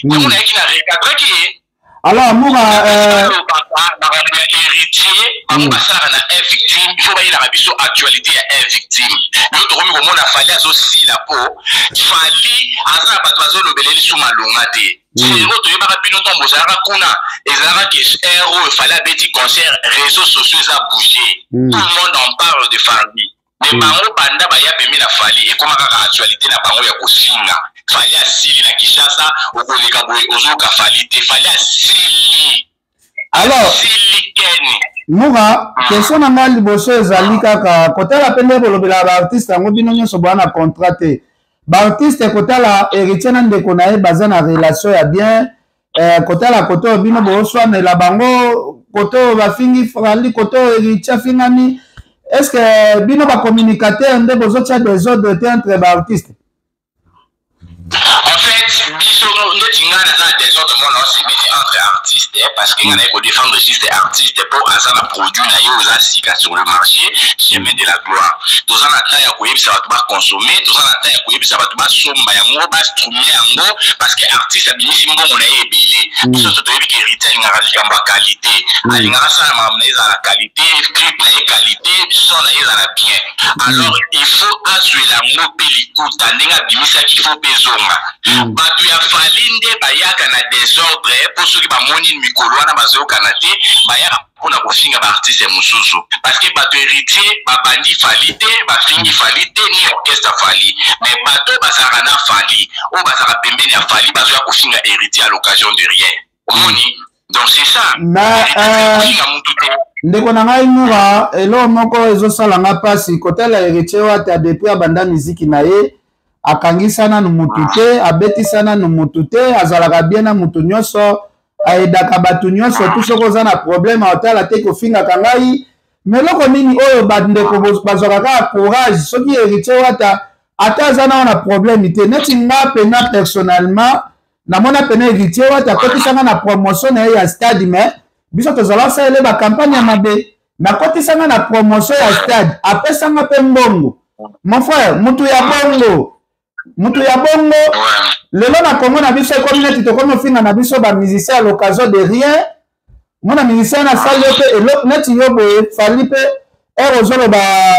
On est qui n'a recadré qui alors, moi, héritier, on va faire un victime, il faut voir la rabisso actualité à un victime. L'autre homme, on a fallu aussi la peau, fallu, à ça, parce que le belé sous ma longate. C'est l'autre, il y a pas de temps, vous avez kuna, et ça, que héros, il fallait un petit concert, réseaux sociaux, ça a bougé. Tout le monde en parle de famille. Mais bango banda ba ya pemi la fali et comment ka actualité na bango ya kosinga fali asili na Kishasa okoleka boy ozoka fali te fali asili alors asili keni Moura question na ngali boso ezali kaka kotala pende bolobela ba artiste ngo bino nyonso bana contraté ba artiste kotala héritier na ndeko na ye baza na relation ya bien kotala koto bino boswa na la bango koto ba fingi frali koto héritier fingani. Est-ce que bino ba communicateur nde bozotia des ordres entre les artistes? En fait, biso no tinga na des ordres mon aussi entre artistes parce qu'il y en a qui défendre juste artistes pour azana produit na yo za sika sur le marché, chemin de la gloire. Tous en attend ya ko yebisa ba consommer, tous en attend ya ko yebisa ba somba yango ba strumer yango parce que artiste abimisi mbongo na ebele. Biso to yebi que héritier ngara likamba qualité. Alingara ça ma mneza la qualité, clip na qualité, son na la bien. Alors il faut assurer la mopeli kuta ndinga bimisa qu'il faut bezonga. Batu ya falinde bayaka na désordre pour ceux qui ba moni mikolo na bazo kanate bayaka pona kofinga ba artiste mususu parce que batu héritier ba bandi falite ba fingi falite ni orchestre fali mais bato basara na fali ou basara pembeni ya fali bazo ya kofinga héritier à l'occasion de rien moni donc c'est ça ndeko na ngai Moura elo moko ezosala nga pasi kotela héritier wata depuis abanda muziki na ye akangisana no mutute abetisana no mutute azalaka bien na mutu nyonso aidaka batu nyonso tout soko za na problème otala te kofinga kangai mais loko nini oyo bandeko bazwaka kaka courage soki héritier wata ata aza na wana problème te neti nga pena personnellement namona pena héritier wata akotisanga na promotion na ye ya stade mais biso tozala osalele bacampagne ya mabe nakotisanga na promotion ya stade apesanga mpe mbongo mon frère mutu ya bongo lelo na Congo na biso ekomi neti tokomi ofinga na biso bamusicien à l'occasion de rien mona musicien na sali yo mpe neti yo boye fali mpe ere ozoloba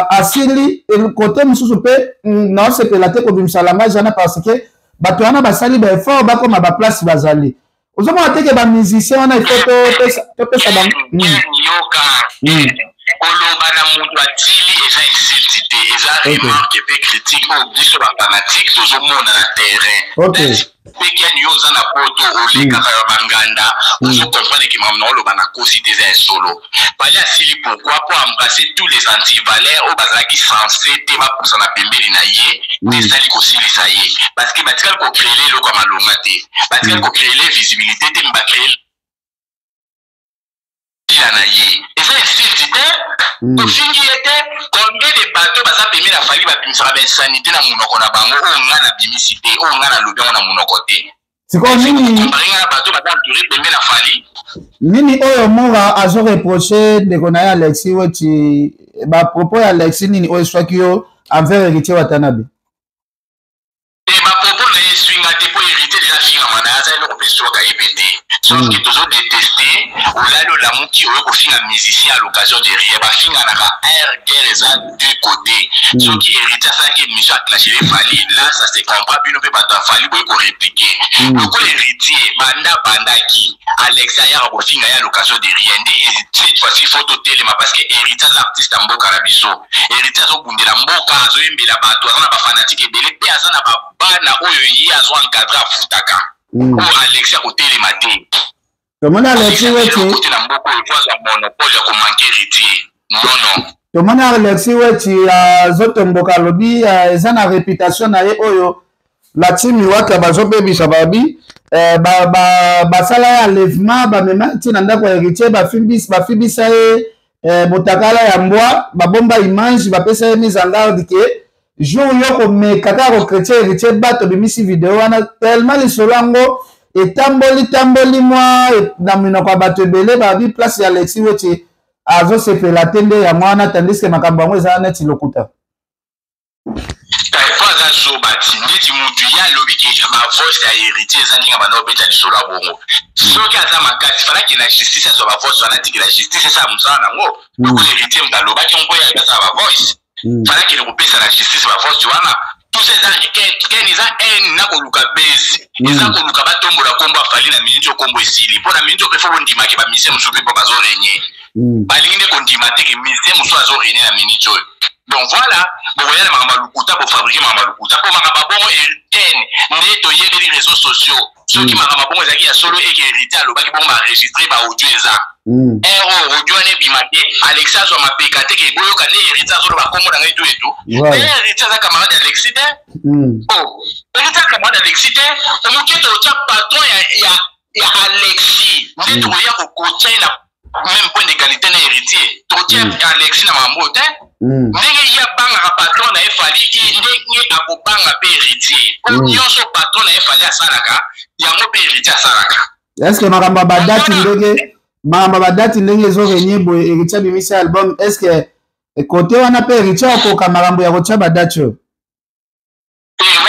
asili kote mosusu mpe naosepela te kobimisa langage wana parce que bato wana basali baeffort bakoma baplace bazali ozomona teke bamusicien wana ifo topesa oloba na mutu atili eza insulte te eza remarque pe critique oyo biso bafanatique tozomona na terrain mpe keni yo oza na poto olekaka ya banganda ozokomprendre ke mamu na oloba na kosi te eza ya solo bali asili pourquoi po embrasser tous les antivaleurs oyo bazalaki censé te bapusa na pembeni na ye te esali kosilisa ye parce que batikali kocréele eloko ya malonga te batikali kocréele visibilité te bakrele na ye eza insulte te tofingi ye te combien de bato baza pemi na fali babimisaka bainsanité na monoko na bango oyo nga na bimisi te oyo nga na lobi yango na monoko te sikoyo nini na bato baza entouré pemi na fali nini oyo mora azo reproché ndeko na ye Alexis weti bapropos ya Alexis nini oyo eswaki yo envers héritier watanabe bapropos na ye swinga te po héritier deja fingama na ye aza eloko mpe soka yepe te soki tozodéteste olali olamuki oyo kofinga musicien à l'occasion de rien bafinganaka air guerre eza deux côtés soki héritier asalaki émission aclashe efali là ça se comprend bino mpe bato afali boye korépliquer lokola héritier bandaki Alexis ayaka kofinga ye à l'occasion de rien nde cette fois-ci il faut totelema parce que héritier aza artiste ya mboka na biso héritier azobundela mboka azoyembela bato aza na bafanatike ebele mpe aza na babana oyo ye azo encadre afutaka oyo Alexis akotelema te tomona Alexis weti tomona Alexis weti azotomboka alobi eza na réputation na ye oyo la timi waka bazobebisa babi basala ya enlèvement bamema ntina ndako ya héritier bafibisa ye botakala ya mbwa babomba image bapesa ye mise en garde ke jour yo komeka kaka kochrétien héritier bato bimisi video wana tellement lisolo yango etamboli mwa na minoko ya bato ebele babi place ya Alexis weti azosepela te nde yango wana tandis ke makambo yango ezala neti lokuta aza zobati ndeti mutu ya alobi ke bavoice ya héritier eza ndenge banda obeta lisolo ya bongo soki aza makasi falaki na justice azwa bavoice wana tikela justice esa mosala nango lokola héritier mutu alobaki mpo ya aza bavoice falaki kopesa na justice bavoice wana tous ken eza ene na koluka bese eza koluka batombola kombo afali na miniti okombo esili mpo na miniti ope fo bondimake bamise mosusu mpe mpo bazorenye balingi nde kondima teke mise mosusu azorenye na miniti oyo donc voilà bokoyana makambo lukuta bofabrike makambo lukuta mpo makambo bongo ken nde toyebeli réseaux sociaux soki makambo bongo ezalaki ya solo eke héritier alobaki bongo baenregistre baaudio eza ero audio wana ebima te Alexis azwa mapeka te ke boyoka nde héritier azoloba kombo na ngai tu etu nde héritier aza camarade Alexis te héritier aza camarade Alexis te omoki totya patron ya Alexis nde tokoya kokotya na même point d'égalité na héritier totya Alexis na mambo te ndenge ya bangaka patron na efaliki ndenge akobanga mpe héritier po nyonso patron na efali asalaka yango mpe héritier asalaka estce makambo ya badati ndenge ezorenye boye héritier abimisi album estce kote wana mpe héritier akoka makambo ya kotya badati oyo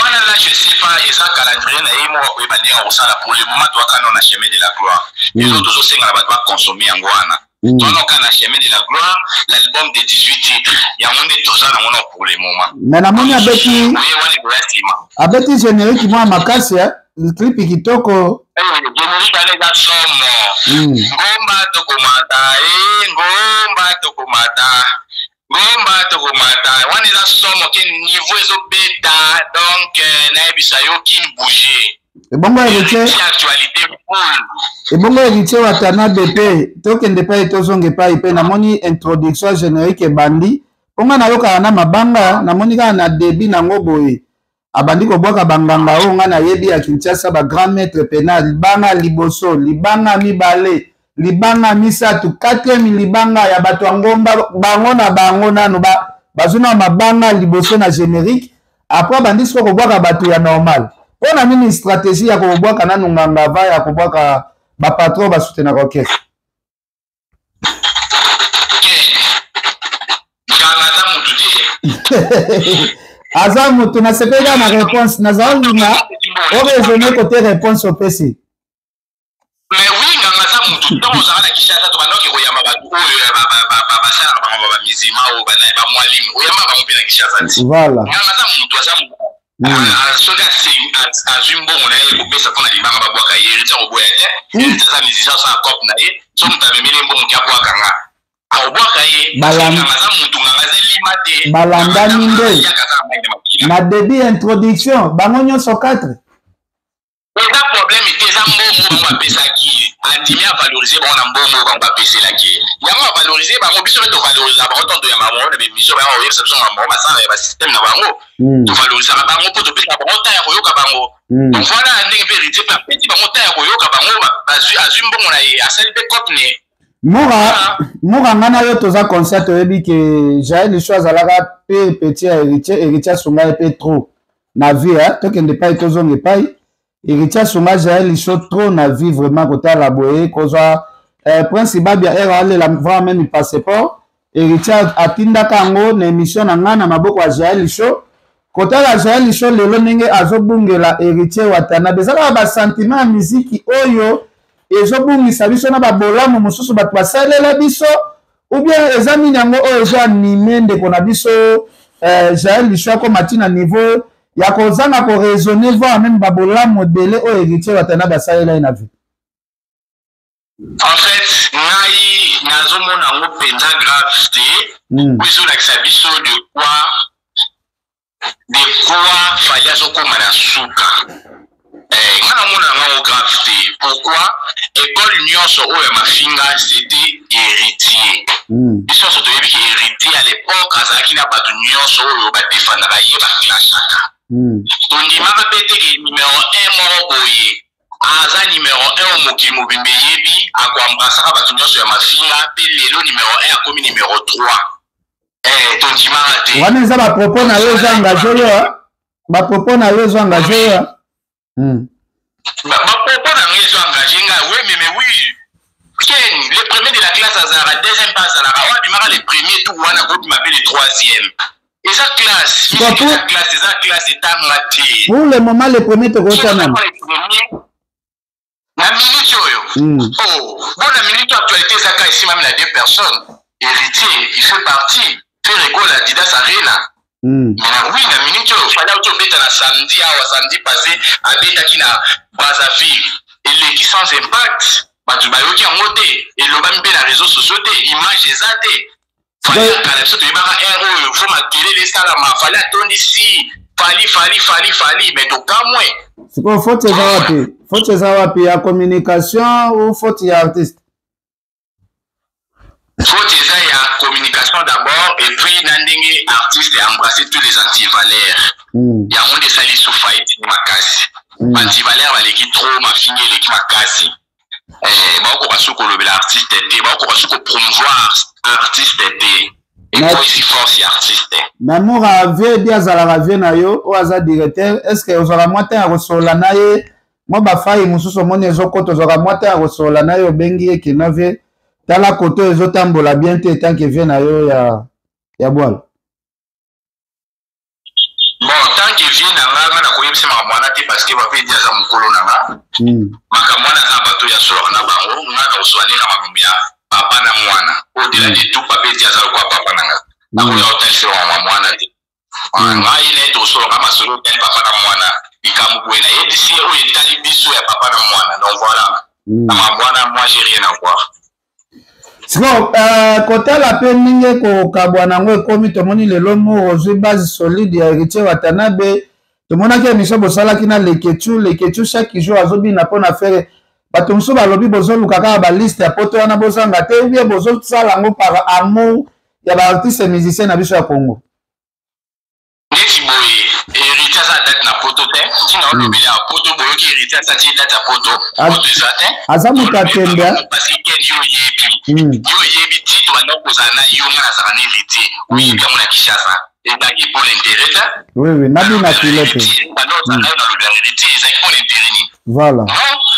wana la je sais pas eza calendrier na ye moko koyeba ndenge akosala pour le moment toakana na chemin de la gloire ezo tozosengana bato bakonsome yango wana tonoka na chemin de la gloire l'album de 18 titres yango nde toza nango na pour le moment mais namoni abeti générique mwa makasi clip kitoko générique wana eza somo ngomba tokomata wana eza somo ke niveau ezobeta donc nayebisa yo kini bouger ebongo héritier watanabe mpe tokende epai tozonga epai mpe namoni introduction générique ebandi mponga nayokaka na mabanga namoni kaka na debi nango boye abandi kobwaka banganga oyo nga nayebi ya Kinshasa bagrand maître penal libanga liboso libanga mibale libanga misatu 4e libanga ya bato ya ngomba bango na bango nanu bazuna mabanga liboso na générique après bandisi ko kobwaka bato ya normal mpona nini stratégie ya kobwaka nanu nganga va ya kobwaka bapatron basutenaka orchestre aza mutu nasepelaka na réponse nazaolinga oresone kote réponse opesi mais oui nganga za mutu ntango ozala na Kinshasa to bandoki koyamba bato oyo basalaka bango bamizima oyo bamwalimu oyamba bango mpe na Kinshasa ti voilà nganga za mutu aza soki azwi mbongo na ye kopesa mpona libanga babwaka ye eriti akoboya te eriti aza musicien osala cope na ye so mutu amemeli mbongo ki abwakanga akobwaka ye nganga za mutu nganga za elima te balandani nde na début introduction bango nyonso 4 eza problème te eza mbongo bango bapesaki andimi avalorize bango na mbongo bango bapeselaki yango avalorize bango biso mpe tovaloriza bango ntonto ya bango na bemission bango oyebisa biso na bango basala ya basystème na bango tovalorizaka bango mpo topesaka bango ta ya koyoka bango donc voilà ndenge mpe héritier mpe apesi bango ta ya koyoka bango azwi mbongo na ye asali mpe cope ne mura nga na yo toza concert oyebi ke Jaël Licho azalaka mpe petit ya héritier asunga ye mpe trop na vie tokende epai tozonga epai héritier asunga Jaël Licho trop na vie vraiment kotala boye kozwa prince babia ere alela vraiment même passeport héritier atindaka yango na émission na nga na maboko ya Jaël Licho kotala Jaël Licho lelo ndenge azobungela héritier Watanabe ezalaka basentiment ya miziki oyo ezobungisa biso na babolamu mosusu bato basalela biso ou bien eza nini yango oyo ezo anime ndeko na biso Jaël Licho akoma ti na niveau ya kozanga koraisonne voir même babolamu ebele oyo héritier Watanabe asalela ye na vie en fait ngai nazomona yango mpenza grave te po ezolakisa biso de quoi fali azokoma na suka nga namona yango grave te pourquoi école nyonso oyo ya mafinga c'était héritier biso nyonso toyebi ke héritier à l'époque azalaki na bato nyonso oyo badefandaka ye baklashaka tondimaka mpe teke numéro 1 moko boye aza numéro 1 au mokili mobimba yebi akoambrasaka bato nyonso ya mafinga mpe lelo numéro 1 akomi numéro 3 tondimaka te wana eza bapropos na yo eza engage yo bapropos na yo ezo engage yo bapropos na ngai ezo engage ngai oui mais oui ken le premier de la classe azalaka deuxième pas azalaka oyo abimaka le premier tout wana kobima mpe le troisième eza classe eza classe etanga te pour le moment le premier tokota nani na minute oyo bon na minute actualité ezaka ici même na 2 personnes héritier il fait partie fait rigole à Didas Arena mais oui na minute oyo fallait otobeta na samedi passé abetaki na Brazzaville eleki sans impact bato bayoki yango te elobami mpe na réseaux sociaux te image eza te fallait akala biso toyebaka ere oyo fo makelele esalama fallait atondisi fali mais tokamwe sikoyo faute eza wapi ya communication ou faute ya artiste faute eza ya communication d'abord et puis na ndenge artiste embrasser tous les antivaleurs yango nde esali so faillite makasi antivaleur baleki trop mafinga eleki makasi baokoka so kolobela artiste te baokoka so kopromouvoir artiste te epoisi force ya artiste mamour avie ebi azalaka vie na yo oyo aza directeur est ce que ozwaka mwa te ya kosola na ye mwa bafai mosusu omoni ezokota ozwaka mwa te ya kosola na ye obengi ye kena vie tala kote oyo ezotambola bien te etanke vie na yo ya bwala bon tant que vie na nga nakoyebisa makambo wana te parce que bape edi aza mokolo na nga makambo wana aza bato ya solaka na bango nga na kosolanela makambo ya papa na mwana au-delà de tout pape edi aza lokwa papa na nga nakoya otalisela mama mwana te ngai ne tosolaka masolo otali papa na mwana likambo boye nayebisi oyo etali biso ya papa na mwana donc voilà na makambo wana moi j'ai rien à voir siko kotala mpe ndenge kokabwa nango ekomi tomoni lelo mo ozwi base solide ya héritier Watanabe tomonaki émission bosalaki na leketu chaque jour azobina mpona faire bato mosusu balobi bozoluka kaka baliste ya poto wana bozanga te ubie bozosala yango par amour ya baartiste musicien na biso ya Congo neti boye héritier aza date na poto te ntina olobeli ya poto boyoki héritier Kinshasa ti data poto poto zatin azamuka tenda parce que yo yebi titre bana kozana yo na za na héritier oui comme na Kinshasa et daki pour l'intérêt oui nabi na pilote bana za na l'héritier c'est pour l'intérêt ni voilà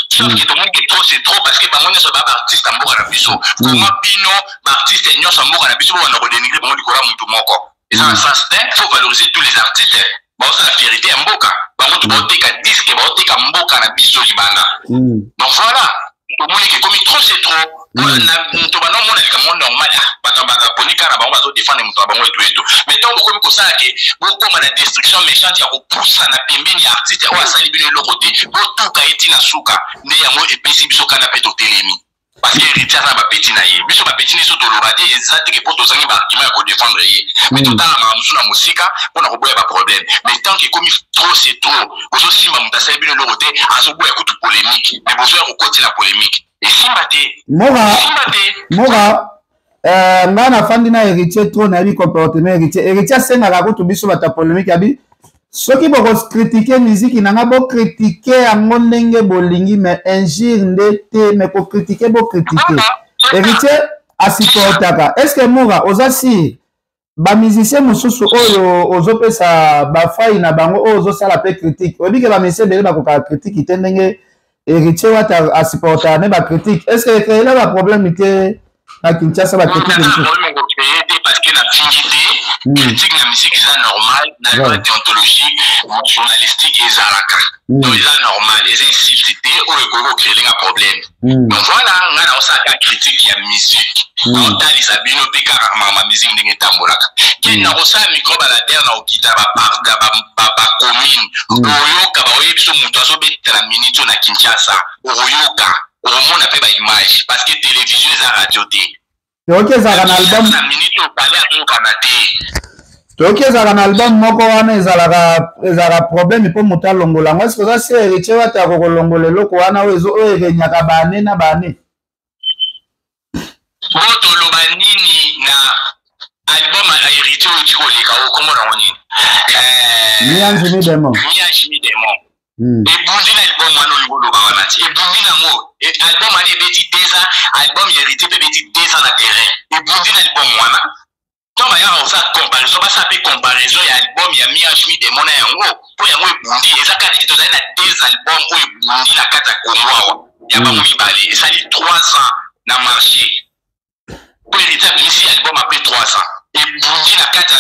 sauf que tout le monde est trop parce que bango ne sont pas artiste en mboka na biso comment bino artiste nyonso mboka na biso on a dénigré bango dikola mutu moko et ça en sens faut valoriser tous les artistes bon ça la fierté mboka bango to boteka disque boteka mboka na biso libanda donc voilà tout le monde est comme trop c'est trop na to bana mona lika monde normal batambaka ponika na bango bazo défendre mutu bango eto mais tant beaucoup ko ça que beaucoup na destruction méchante ya ko poussa na pembeni ya artiste o asali bino le côté botuka eti na suka ne yango epesi biso kana peto telemi parce que héritier ça ba petit na ye biso ba petit ni so to lobate exact que poto zangi ba argument ya ko défendre ye mais tout temps na musu na musika pour na ko boya ba problème mais tant que comme trop c'est trop ozo simba mutasali bino le côté azo boya kutu polémique mais besoin ko côté la polémique et simbate mora nga na fandi na héritier trop na bi comportement héritier sengaka kutu biso bata polémique abi soki boko critiquer musique nanga bo critiquer yango ndenge bolingi mais injure ndete mais ko critiquer bo critiquer héritier asipotaka est-ce que mora oza si ba musicien mususu oyo ozopesa ba fai na bango ozo sala pe critique obi ke ba musicien bele ba ko critique tendenge héritier wata asipota ne ba critique est-ce que créer là ba problème était na Kinshasa ba critique parce que la critique la musique c'est normal dans la déontologie journalistique et zalaka donc c'est normal et c'est insulté ou le créer un problème donc voilà on a aussi la critique la musique on t'a dit ça bino peka ma musique ndenge tambolaka qui na aussi microbe à la terre na okita ba commune oyoka ba oyebiso mutu azobeta la minute na Kinshasa oyoka omona pe ba image parce que télévision et radio té ok ezalaka na album toki ezalaka na album moko wana ezalaka problème mpo moto alongola yango eske oza si héritier wata kokolongola eloko wana oyo ekenyaka bane na bane oyo toloba nini na album ya héritier oyo tikoleka oyo komona ngo nini Mianjimi Demo ebundi na album wana olingo oloba wana ti ebundi nango album wana ebeti 2 ans album ya héritier mpe ebeti 2 ans na terrain ebundi na album wana donc bayaka kosa comparaison basa mpe comparaison ya album ya Mianjimi Demo na yango mpo yango ebundi eza kati tozali na 2 album oyo ebundi na kati ya Congo awa ya bango mibale esali 3 ans na marché mpo héritier abimisi album apres 3 ans ebundi na kati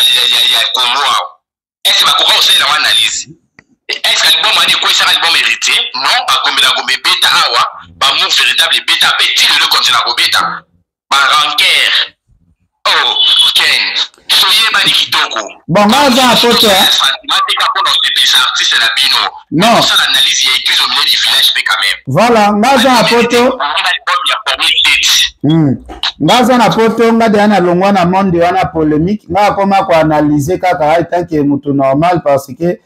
ya Congo awa est-ce bakoka kosalela ngo analyse est-ce que l'album a quoi album héritier non pas comme la gomme bêta awa pas mon véritable bêta petit le continent go bêta par rancœur oh ken soyez pas kitoko bon moi j'ai un photo artiste la bino non ça l'analyse il y a écrit au milieu du village quand même voilà moi j'ai un photo ngaza na poto nga de ana longwa na monde wana polémique nga koma ko analyser kaka tant que mutu normal parce que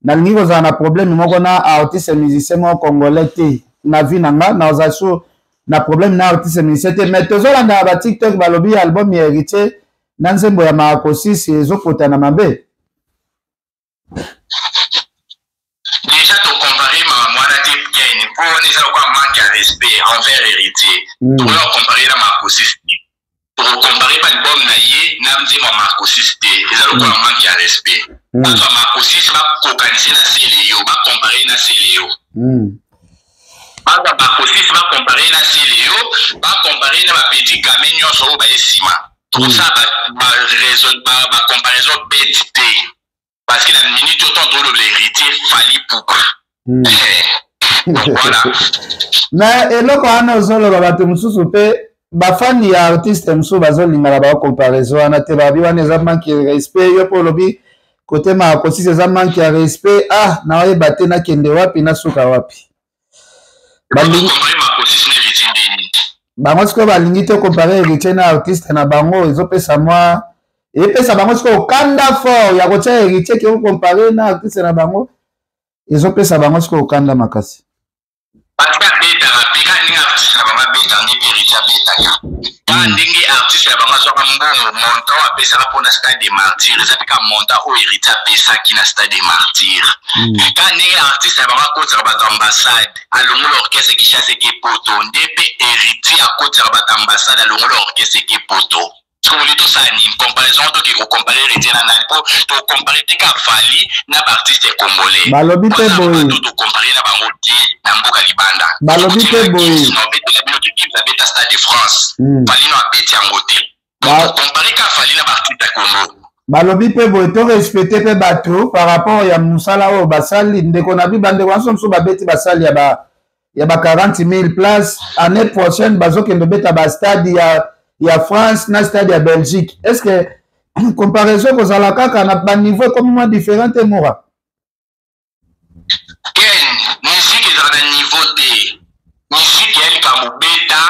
nalingi kozala na problème moko na artiste musicien moko congolais te na vie na nga na oza so na problème na artiste musicien te mais tozolanda ba TikTok balobi album ya héritier na nzembo ya makosisi ezokota na mabe déjà to comparer ma mwana te bien pour on est quoi manque de respect envers héritier to comparer la makosisi pour comparer pas album na ye na nzembo ya makosisi te eza quoi manque de respect bato makosisi bakokanisi na sele yo bakompare na sele yo bato bakosisi bakompare na sele yo bakompare na bapeti game nyonso oyo baye nsima tosa bacomparaison bete te parce que na minute oyo tanto oloba héritier fali puka voilà mais eloko wana ozoloba bato mosusu mpe bafani ya artiste mosusu bazolingaka bacomparaison wana te babi wana eza manque ya respect yo mpo olobi côté makosisi eza manque ya respect na oyeba te nakende wapi nasuka wapi bango sikoyo balingi te compare héritier na artiste na bango ezopesa mwa epesa bango sikoyo okanda fort ya kotia héritier ke okompare na artiste na bango ezopesa bango sikoyo okanda makasi Quand ndenge artiste ya bango azwaka mbongo montant apesaka mpo na stade de martyr eza mpe ka montant oyo héritier apesaki na stade de martyr. Quand ndenge artiste ya bango akotaka bato ambassade alongola orchestre Kinshasa eke poto nde mpe héritier akotaka bato ambassade alongola orchestre eke poto. Soki tosala nini comparaison toki kocompare héritier na nani mpo tocompare te ka Fally na baartiste congolais balobi mpe boye tocompare na bango te na mboka libanda balobi mpe boye abeta stade de France Fally no abeti yango te compare ka Fally na baartiste Congo balobi mpe boye to respecte mpe bato par rapport ya mosala oyo basali ndeko na bibandeko na mosusu babeti basali ya ba 40,000 place année prochaine bazokende beta bastade ya France na stade ya Belgique. Est-ce que comparaison kozala kaka na ba niveau complètement différent te mora? Ken musique ezala na niveau te. Musique elle ka beta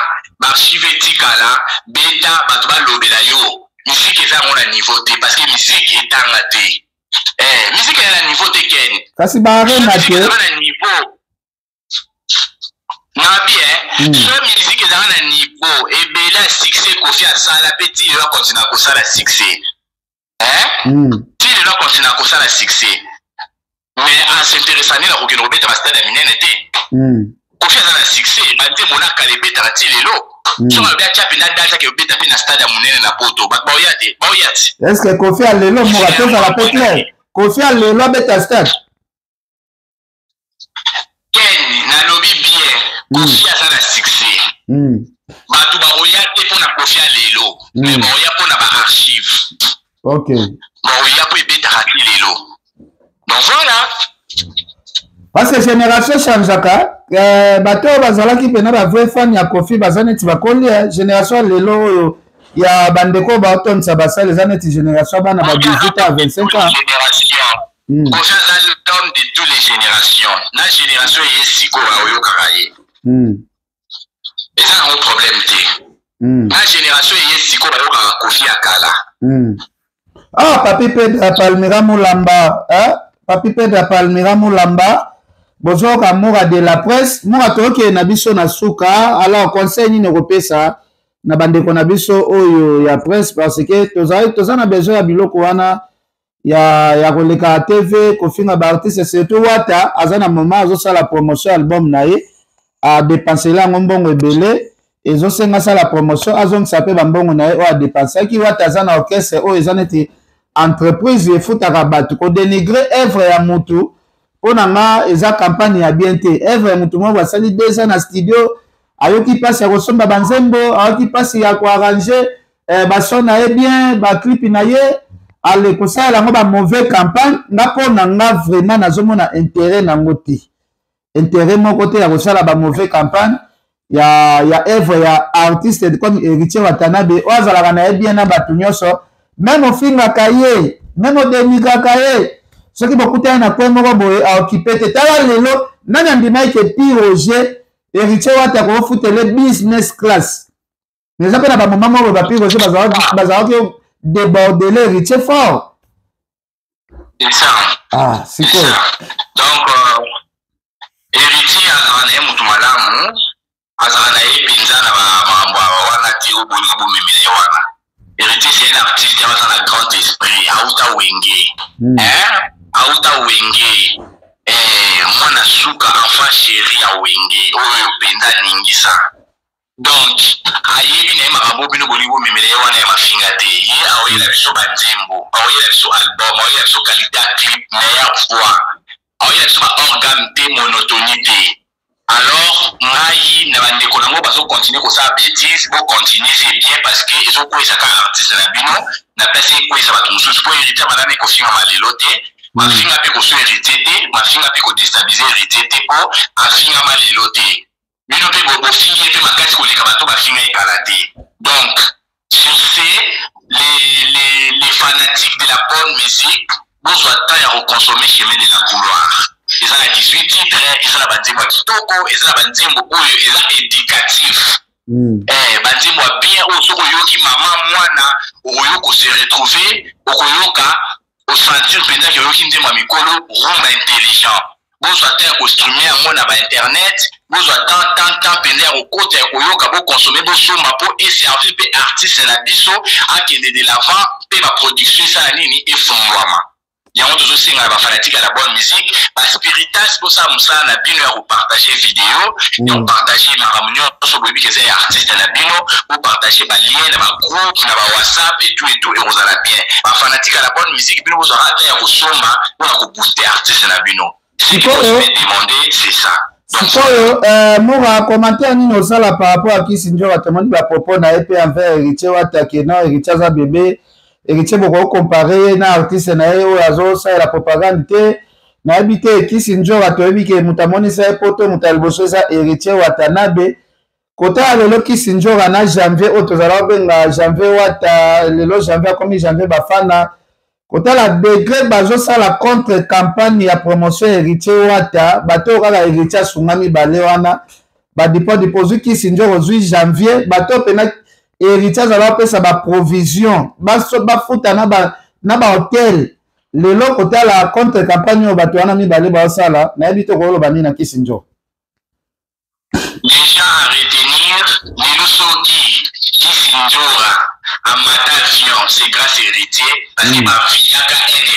archive etikala beta bato balobela yo. Musique eza na niveau te parce que musique etanga te. Musique eza na niveau te Ken. Kasi ba arena te. Na niveau na bien, ce musique est dans un niveau et bien là succès Kofi a ça la petite il va continuer à ça la succès. Si il va continuer à ça la succès. Mais en s'intéressant à la Rogueno Beta Stade Aminen était. Kofi a la succès, bande mona kalebe tarati lelo. So on bien chapi na data que beta pina Stade Aminen na poto, ba boyate, boyate. Est-ce que Kofi a lelo mora to ça la peut clair? Kofi a lelo Beta Stade. Ken na lobby bien. Kofi a la succès. Bato ba royate pour na Kofi a lelo. Mais boya pour na ba archive. OK. Boya pour beta rati lelo. Donc voilà. Parce que génération changeaka, bato bazalaki pena ba vrai fan ya Kofi bazaneti bakoli génération lelo ya bandeko ba otonsa basale zaneti génération bana ba 18 à 25 ans. Kofi a l'homme de toutes les générations. La génération est siko ba oyo karaye. Et ça a un problème te. La génération est siko ba oyo karaye Kofi akala. Ah, Papi Pedra Palmira Moulamba, Papi Pedra Palmira Moulamba. Bonjour à Moura de la presse. Moura toke na biso na suka. Alors conseil ni repesa na bande ko na biso oyo ya presse parce que toza na besoin ya biloko wana ya koleka TV kofinga ba artiste surtout Wata azana moment azo la promotion album na ye a dépenser la ngombongo ebele ezo senga la promotion azong sape ba mbongo na ye o a dépenser ki Wata azana orchestre o ezaneti entreprise efutaka bato ko dénigrer œuvre ya mutu. Onanga eza campagne ya bien te œuvre mutu mo basali 2 ans na studio ayoki passe ya kosomba banzembo ayoki passe ya ko arranger bason na ye bien ba clip na ye ale kosala ngo ba mauvais campagne nga pona nga vraiment nazomona intérêt nango te intérêt moko te ya kosala ba mauvais campagne ya œuvre ya artiste comme Héritier Watanabe ozalaka na ye bien na bato nyonso même ofingaka ye même odemikaka ye soki bokutana na kwe moko boye aokipe te tala lelo nani andimaki ke Piroger Héritier Wata kofutele business class neza mpe na bamoma moko bapiroger bazalaki déborder Héritier fort. C'est ça. Ah, c'est quoi? Donc Héritier azala na ye mutu malamu azala na ye mpenza na bamambo wana ti obolinga bomemela ye wana. Héritier c'est un artiste qui a un grand esprit auta wenge. Auta wenge mwana suka enfant chéri ya wenge oyo penda ningisa. Donc ayebi na makambo bino bolingo memele wana ya mafinga te ye aoyela biso banzembo aoyela biso album aoyela biso qualité ya clip meilleure voix aoyela biso organe te monotonie te. Alors ngai na bandeko nango bazo continuer kosala bêtise bo continuer c'est bien parce que ezo kwesa ka artiste na bino na place kwesa bato mosusu po Héritier madame kofinga malelo te mafinga pe koso Héritier te mafinga pe ko déstabiliser Héritier te po afinga malelo te bino pe bo fingi pe makati koleka bato bafinga ekala te. Donc sur ces les fanatiques de la bonne musique bozwa temps ya reconsommer chemin de la couloir. Ils ont 18 titres, ils ont la banzembo à kitoko, ils ont la banzembo oyo, ils ont éducatif. Banzembo à bien, au soko yoki maman mwana, au yoko se retrouver, au yoka, au sentir pendant que yoki ndembo à mikolo, rond intelligent. bozwa temps ya kostreame yango na bainternet, bozwa temps pene ya kokota ya koyoka bokonsome bosomba mpo eservir mpe artiste na biso akende de l'avant mpe baproduction esala nini efungwama. Yango tozosenga na bafanatique ya la bonne musique baspiritas bosala mosala na bino ya kopartage video ya kopartage makambo nyonso boyebi keza ya artiste na bino bopartage balien na bagroupe na bawhatsapp etout ekozala bien. Bafanatique ya la bonne musique bino bozwaka ata ya kosomba mpona kobooste artiste na bino. C'est ça. Sikoyo, Moura, commentaire nini osala par rapport à Kisinjora tomoni ba propos na EP envers héritier Watake na héritier za bébé héritier boko comparer na artiste na yo azo sa la propagande te na habité Kisinjora toyebi ke mutamoni sa poto mutalboso sa héritier Watanabe kota lelo Kisinjora na janvier otozala benga janvier wata lelo janvier comme janvier bafana kota la degré bazo sa la contre campagne ya promotion héritier wata bato kaka héritier sungami balewana ba dépôt Kisinjora aujourd'hui janvier bato pena héritier za pesa ba provision ba futa na ba hotel lelo kota la contre campagne o bato wana mi bale ba sala na ebito ko lo bani na Kisinjora déjà à retenir lelo soki Kisinjora Amatavion, c'est grâce héritier, parce qu'il m'a vu un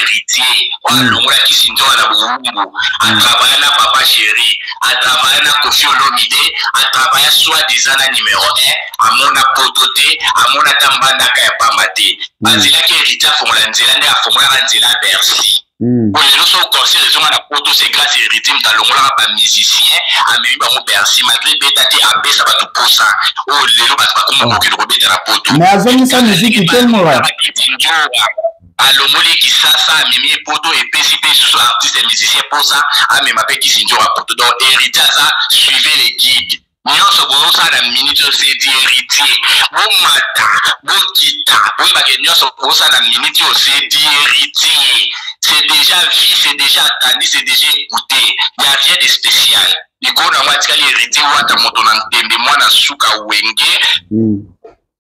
héritier. On l'a Kisinjora na Boumbo, à travailler na Papa Chéri, à travailler na Kofi Olomide, à travailler soi-disant na numéro 1, à mon apototé, à mon atambanda kayapamate. Bazila qui héritier à Fongolanzela, à Fongolanzela Bercy. Pour les autres conseils, les gens à poto, c'est grâce à héritier, nous allons voir un musicien, à mes parents Bercy, malgré Bétaté, à Bé, ça va tout pour ça. Oh, les gens, pas comme on peut le remettre à la poto. Mais à zone sa musique tellement là. Alomoli qui ça mimi poto et PCP sous artiste et musicien pour ça a même appelé Kisinjora poto donc héritier ça suivez les guides. Nyonso bozo ça na minute c'est dit héritier. Bon mata, bon kita, bon bagay nyonso bozo ça na minute c'est dit héritier. C'est déjà vu, c'est déjà attendu, c'est déjà écouté. Il n'y a rien de spécial. Les gars na watika héritier wata moto na ntembe mwana suka wenge.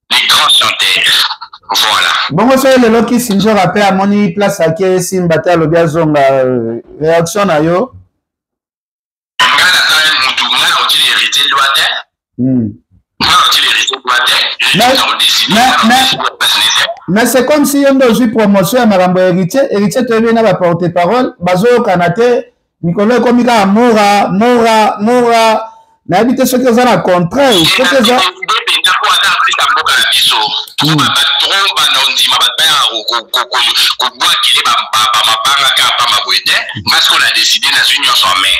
Les grands chanteurs. Voilà. Bon, c'est le loki Kisinjora rappelle à mon place à qui Simbata le bien zonga réaction na yo. Mais c'est comme si on doit jouer promotion à Marambo héritier te vient à porter parole bazo kanate Nicolas Komika Moura na habité ce que ça la contraire ce que ça parce qu'on a décidé dans une union sans main.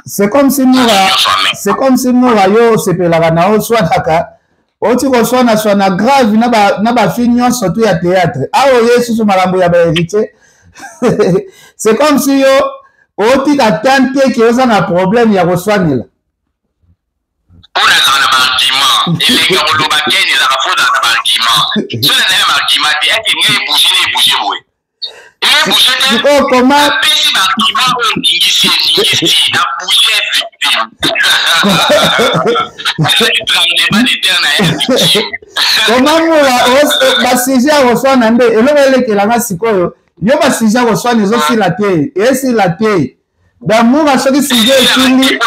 C'est comme si Moura yo sepelaka na o swanaka oti ko swana swana grave na ba finyon surtout ya théâtre awo yesu malambo ya ba héritier c'est comme si yo oti ka tante ki oza na problème ya koswanela on a dans l'argument et les gars on loba ken ils a fond dans l'argument sur le argument et est ni bouger oui et bouger oh comment si l'argument on dit na bouger comment moi basija koswana nde elobelekelanga sikoyo yo basija koswana ezosila te esila te d'amour à chaque sujet fini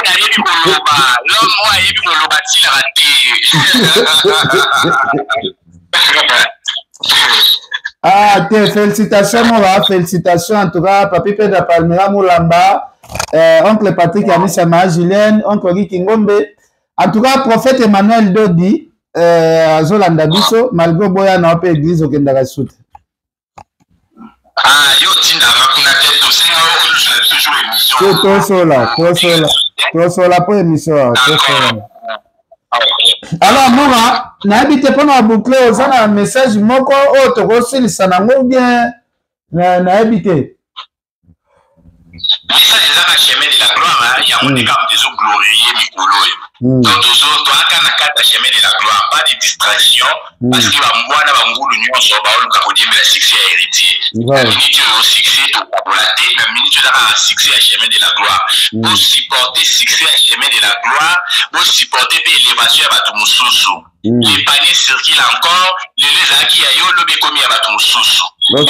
ah te félicitations Moura félicitations en tout cas papi Pedra Palmera Moulamba oncle Patrick Amisama Julien oncle Guy Kingombe en tout cas prophète Emmanuel Dodi azolanda biso malgré boya na ope église okendaka soute ah yo tinda makuna teto senga tosola pour émission alors Moura na habité pendant boucler aux un message moko o to kosilisa nango bien na habité message za ka chemin de la gloire ya on est comme des eaux glorieux mikolo donc toujours toi kana kata chemin de la gloire pas de distraction parce que ba mwana ba ngulu nyonso ba oluka ko diemela succès héritier la minute au succès to populaté la minute là succès à chemin de la gloire pour supporter succès à chemin de la gloire pour supporter élévation à batu mususu les paniers circulent encore les aki ya yo lobe komi ya batu mususu Ok.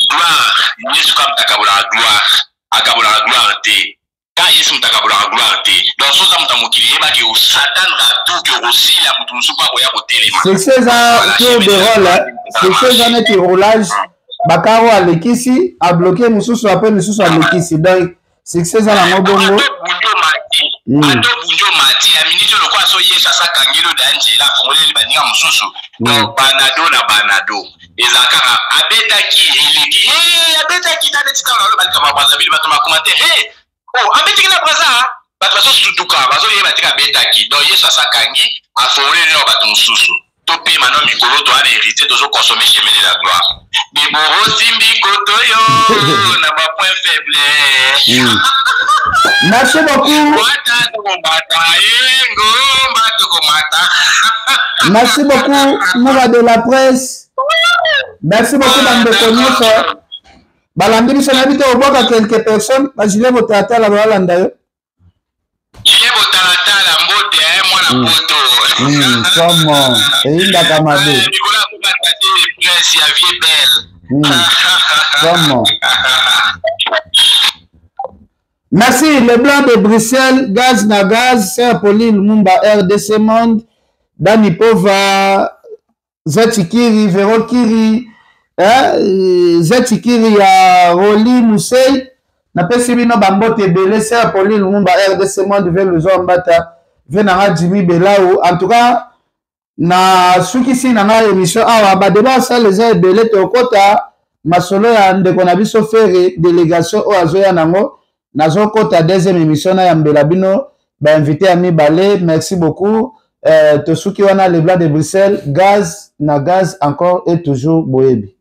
Gloire, Yesu comme takabula gloire, akabula gloire te. Quand Yesu takabula gloire te. Donc ça ça mtamokili eba que au Satan ratou que aussi la mutusu pas boya botelema. C'est ces ans tour de rôle, c'est ces années de roulage. Bakaro alekisi a bloqué mususu après mususu alekisi. Donc c'est ces ans la mobongo. Ando bunjo mati ya ministre le kwa so yesa sa kangelo d'Angela fongole li baninga mususu. Donc banado na banado. Ezakara abeta ki eleki. Abeta ki na netika na lo balika mabaza bili batoma commentaire. Oh, abeta ki na braza. Bato baso sutuka, baso ye batika beta ki. Donc yesa sa kangi a fongole no bato mususu. Topi maintenant mikolo to ana hérité toujours consommer chemin de la gloire. Biboro simbi kotoyo na ba point faible. Merci beaucoup. Merci beaucoup, Nova de la presse. Merci beaucoup, Bande de Cognos. Balandini, ça n'habite au bord à quelques personnes. Je l'ai voté à la Rolanda. Je l'ai voté à la mode, moi, la photo. Comment? Et il a camarade. Comment? Merci, le blanc de Bruxelles, Gaz na Gaz, Sœur Pauline Lumumba, RDC Monde, Dani Pova, Zetikiri, Verokiri, Zetikiri ya Roli Moussei, na Pesibino Bambote Bele, Sœur Pauline Lumumba, RDC Monde, vers le Zombata, Venara Jimmy Belao. En tout cas, na Sukisi na émission, débat ça, les airs Bele, Tokota, Masolo ya Ndekonabiso Ferre, délégation au Azoya Nango. Nazo kota deuxième émission na yambela bino ba invité ami Balé, merci beaucoup. Tosuki wana le blanc de Bruxelles, Gaz na Gaz encore et toujours Boebi.